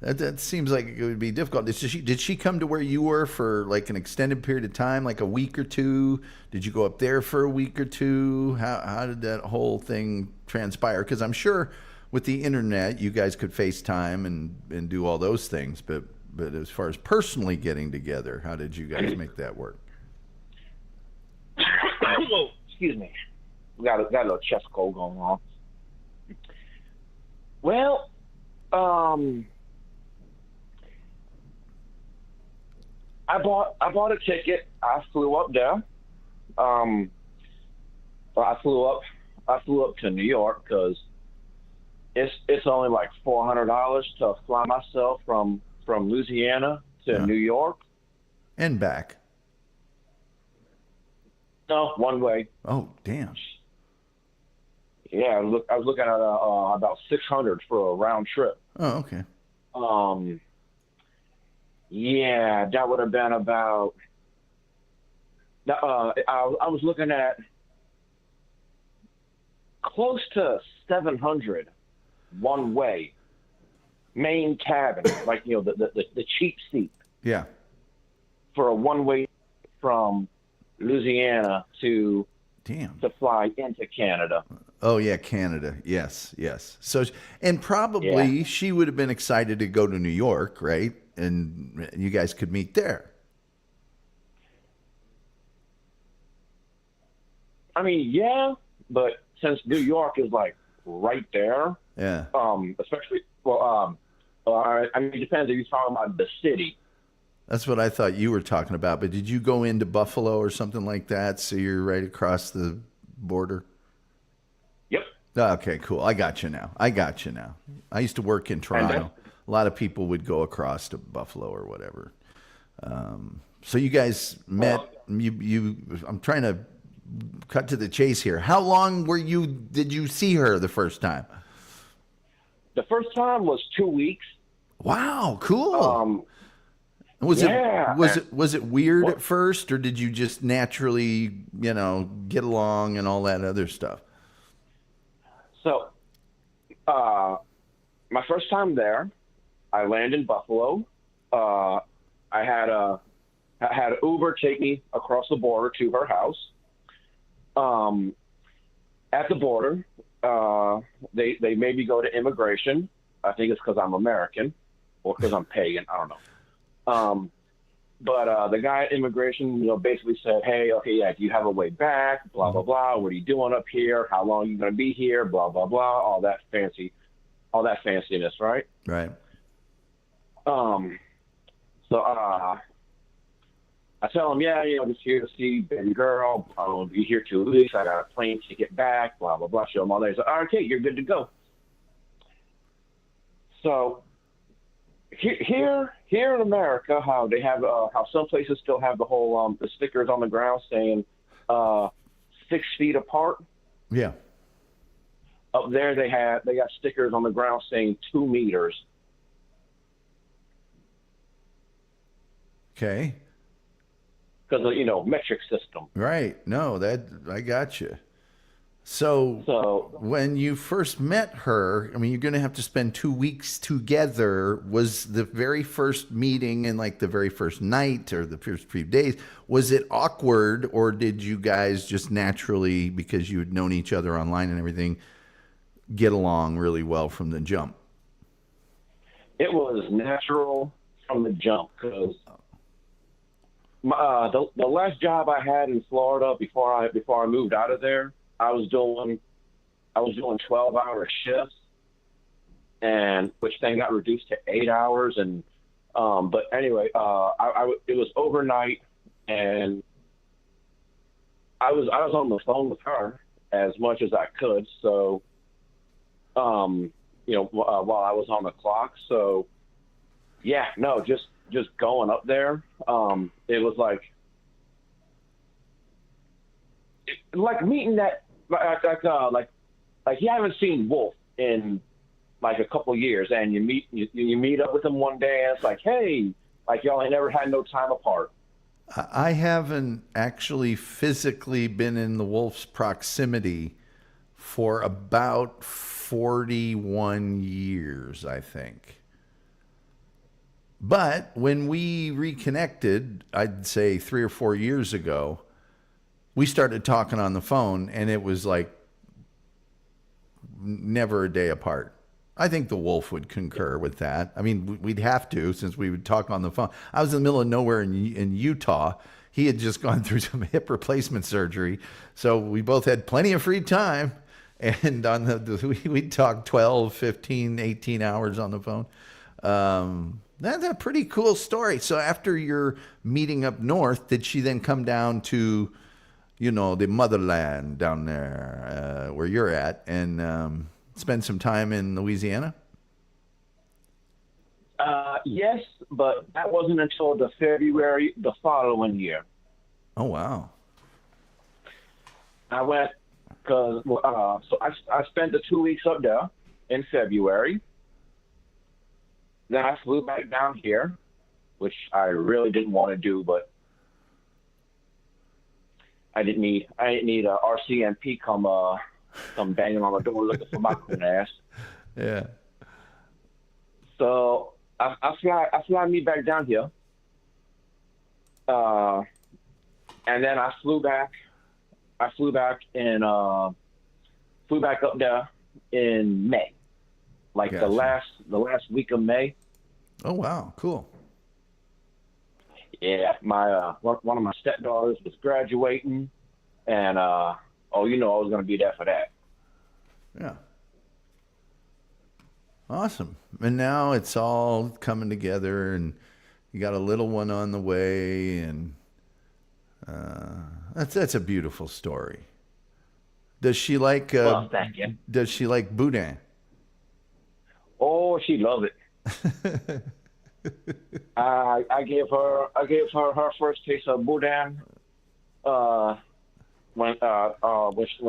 that seems like it would be difficult. Did she come to where you were for like an extended period of time, like a week or two? Did you go up there for a week or two? How did that whole thing transpire? Because I'm sure with the internet, you guys could FaceTime and do all those things. But as far as personally getting together, how did you guys make that work? Oh, excuse me. Got a little chest cold going on. Well, I bought a ticket. I flew up there. Um, I flew up to New York because it's only like $400 to fly myself from Louisiana to New York. And back. No, one way. Oh, damn. Yeah, I was looking at about 600 for a round trip. Oh, okay. Yeah, that would have been about. I was looking at close to 700 one way, main cabin, like the cheap seat Yeah. for a one way from Louisiana to fly into Canada. Oh yeah, Canada. Yes, yes. So, and probably she would have been excited to go to New York, right? And you guys could meet there. I mean, yeah, but since New York is like right there, Yeah. especially I mean, it depends if you're talking about the city. That's what I thought you were talking about. But did you go into Buffalo or something like that? So you're right across the border? Yep. Okay, cool. I got you now. I used to work in Toronto. A lot of people would go across to Buffalo or whatever. So you guys met. I'm trying to cut to the chase here. How long did you see her the first time? The first time was 2 weeks. Wow, cool. Was it weird at first, or did you just naturally, get along and all that other stuff? So, my first time there, I landed in Buffalo. I had Uber take me across the border to her house. At the border, they made me go to immigration. I think it's because I'm American or because I'm pagan. I don't know. But the guy at immigration, basically said, "Hey, okay, yeah, do you have a way back? Blah blah blah. What are you doing up here? How long are you going to be here? Blah blah blah. All that fanciness, right?" Right. So I tell him, yeah, just here to see baby girl. I'll be here 2 weeks. I got a plane ticket back. Blah blah blah. Show him all that. He's like, "Okay, you're good to go." So. Here in America, how they have how some places still have the whole the stickers on the ground saying 6 feet apart. Yeah. Up there they got stickers on the ground saying 2 meters. Okay. Because of metric system. Right. No, that I got you. So when you first met her, I mean, you're going to have to spend 2 weeks together. Was the very first meeting and like the very first night or the first few days, was it awkward, or did you guys just naturally, because you had known each other online and everything, get along really well from the jump? It was natural from the jump because the last job I had in Florida before I moved out of there, I was doing 12-hour shifts, and which then got reduced to 8 hours. And but anyway, it was overnight, and I was on the phone with her as much as I could. So, while I was on the clock. So, yeah, no, just going up there. It was like meeting that. Like you haven't seen Wolf in like a couple years, and you meet up with him one day, and it's like, hey, like y'all ain't never had no time apart. I haven't actually physically been in the Wolf's proximity for about 41 years, I think. But when we reconnected, I'd say 3 or 4 years ago, we started talking on the phone, and it was like never a day apart. I think the Wolf would concur with that. I mean, we'd have to, since we would talk on the phone. I was in the middle of nowhere in Utah. He had just gone through some hip replacement surgery. So we both had plenty of free time. And we'd talk 12, 15, 18 hours on the phone. That's a pretty cool story. So after your meeting up north, did she then come down to, the motherland down there where you're at and spend some time in Louisiana? Yes, but that wasn't until the February the following year. Oh, wow. I went because so I spent the 2 weeks up there in February. Then I flew back down here, which I really didn't want to do, but I didn't need a RCMP come banging on the door looking for my coon ass. Yeah. So I fly me back down here, and then I flew back. Flew back up there in May, like Gotcha. the last week of May. Oh, wow. Cool. Yeah, my one of my stepdaughters was graduating, and I was going to be there for that. Yeah. Awesome. And now it's all coming together, and you got a little one on the way, and that's a beautiful story. Does she like? Well, thank you. Does she like boudin? Oh, she loved it. I gave her her first taste of boudin when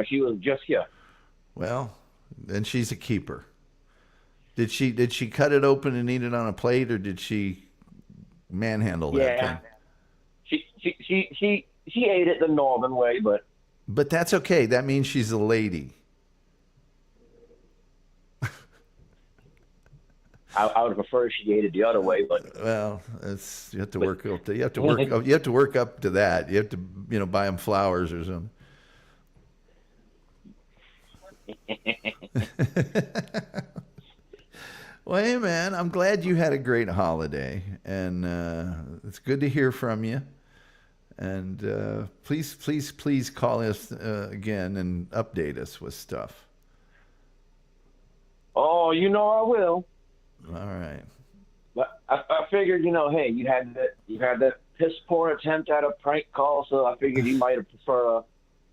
she was just here. Well, then she's a keeper. Did she cut it open and eat it on a plate, or did she manhandle that thing? She ate it the northern way, But that's okay. That means she's a lady. I would prefer she ate it the other way. But Well, you have to work up to you have to work up to that. You have to buy them flowers or something. Well, hey man, I'm glad you had a great holiday, and it's good to hear from you. And please call us again and update us with stuff. oh, I will. All right. But I figured, hey, you had that piss poor attempt at a prank call, so I figured you might prefer.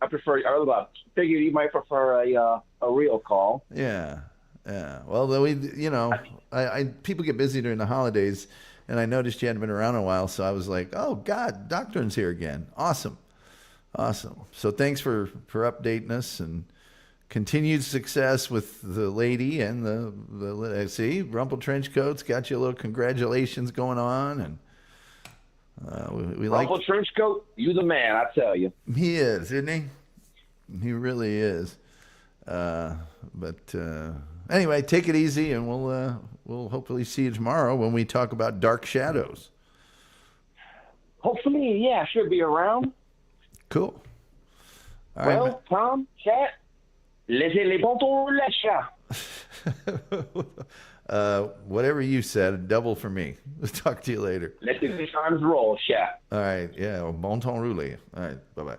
Figured you might prefer a real call. Yeah. Yeah. Well, people get busy during the holidays, and I noticed you hadn't been around in a while, so I was like, oh, God, Doctrine's here again. Awesome. So thanks for updating us, and continued success with the lady and the see, Rumple Trenchcoat's got you a little congratulations going on, and we like Rumple Trenchcoat, you the man, I tell you. He is, isn't he? He really is. Anyway, take it easy, and we'll hopefully see you tomorrow when we talk about Dark Shadows. Hopefully, yeah, should be around. Cool. All right, well, Tom, chat, laissez les pontons la chat. whatever you said, double for me. We'll talk to you later. Let the times roll, chat. All right, yeah, well, bon temps roulé. All right, bye-bye.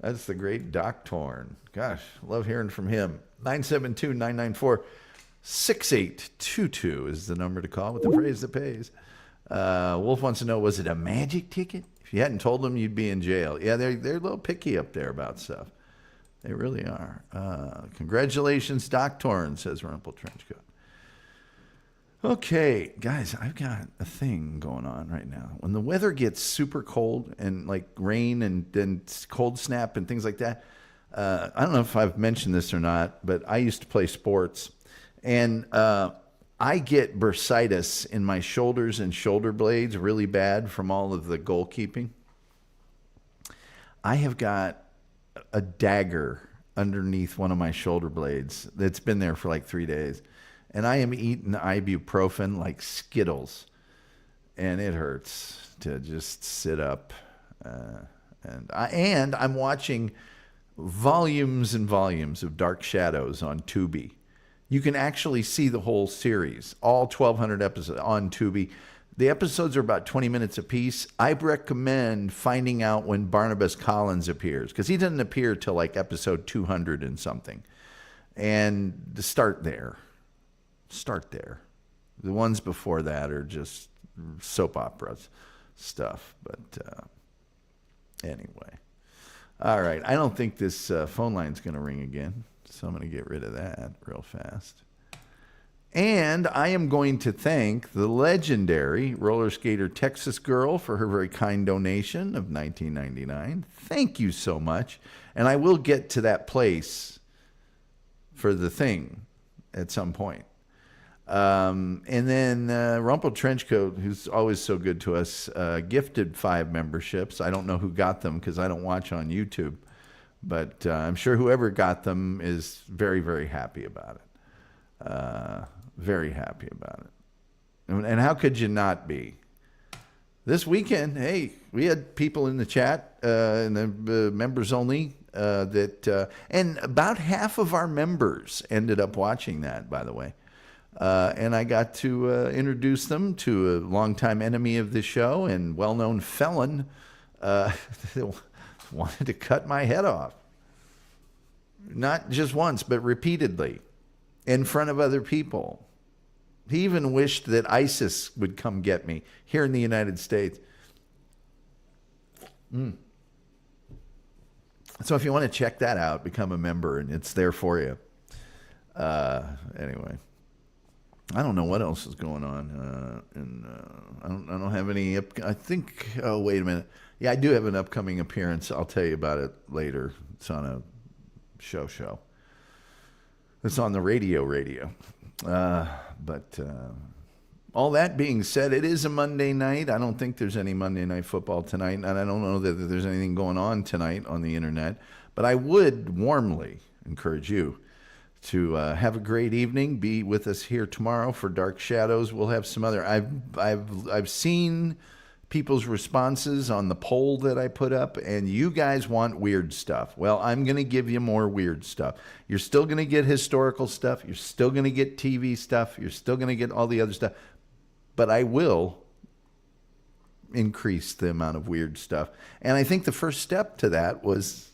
That's the great Doc Torn. Gosh, love hearing from him. 972-994-6822 is the number to call with the phrase that pays. Wolf wants to know, was it a magic ticket? If you hadn't told them, you'd be in jail. Yeah, they're a little picky up there about stuff. They really are. Congratulations, Doc Torn, says Rumple Trenchcoat. Okay, guys, I've got a thing going on right now. When the weather gets super cold and like rain and then cold snap and things like that, I don't know if I've mentioned this or not, but I used to play sports, and I get bursitis in my shoulders and shoulder blades really bad from all of the goalkeeping. I have got a dagger underneath one of my shoulder blades that's been there for like 3 days. And I am eating ibuprofen like Skittles. And it hurts to just sit up. And I'm watching volumes and volumes of Dark Shadows on Tubi. You can actually see the whole series, all 1,200 episodes on Tubi. The episodes are about 20 minutes apiece. I recommend finding out when Barnabas Collins appears, because he doesn't appear till like episode 200 and something. And to start there. The ones before that are just soap operas stuff. But anyway. All right. I don't think this phone line's going to ring again, so I'm going to get rid of that real fast. And I am going to thank the legendary roller skater Texas Girl for her very kind donation of $19.99. Thank you so much. And I will get to that place for the thing at some point. And then Rumpled Trenchcoat, who's always so good to us, gifted 5 memberships. I don't know who got them because I don't watch on YouTube. But I'm sure whoever got them is very, very happy about it. Very happy about it. And how could you not be? This weekend, hey, we had people in the chat, in the members only, and about half of our members ended up watching that, by the way. And I got to introduce them to a longtime enemy of the show and well-known felon wanted to cut my head off. Not just once, but repeatedly in front of other people. He even wished that ISIS would come get me here in the United States. So if you want to check that out, become a member, and it's there for you. Anyway, I don't know what else is going on, and I don't have any. I think. Oh, wait a minute. Yeah, I do have an upcoming appearance. I'll tell you about it later. It's on a show. It's on the radio. But all that being said, it is a Monday night. I don't think there's any Monday Night Football tonight, and I don't know that there's anything going on tonight on the internet. But I would warmly encourage you to have a great evening. Be with us here tomorrow for Dark Shadows. We'll have some other. I've seen people's responses on the poll that I put up, and you guys want weird stuff. Well, I'm going to give you more weird stuff. You're still going to get historical stuff. You're still going to get TV stuff. You're still going to get all the other stuff. But I will increase the amount of weird stuff. And I think the first step to that was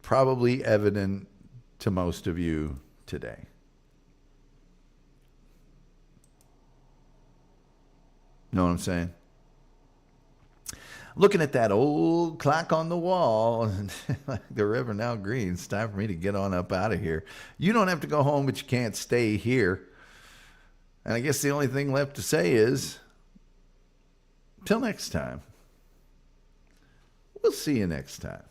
probably evident to most of you today. Know what I'm saying? Looking at that old clock on the wall, like the Reverend Al Green, it's time for me to get on up out of here. You don't have to go home, but you can't stay here. And I guess the only thing left to say is, till next time. We'll see you next time.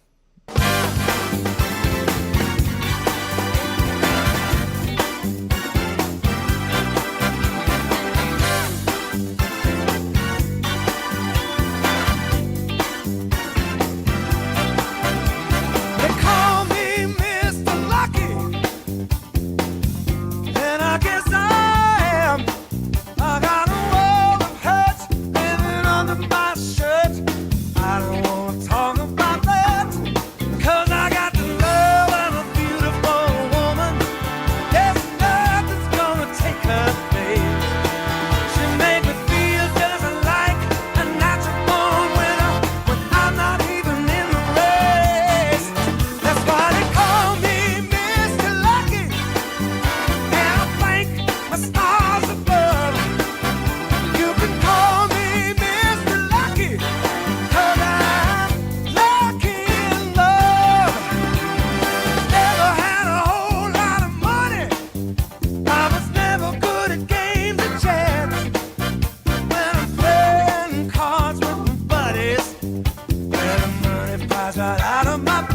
Right out of my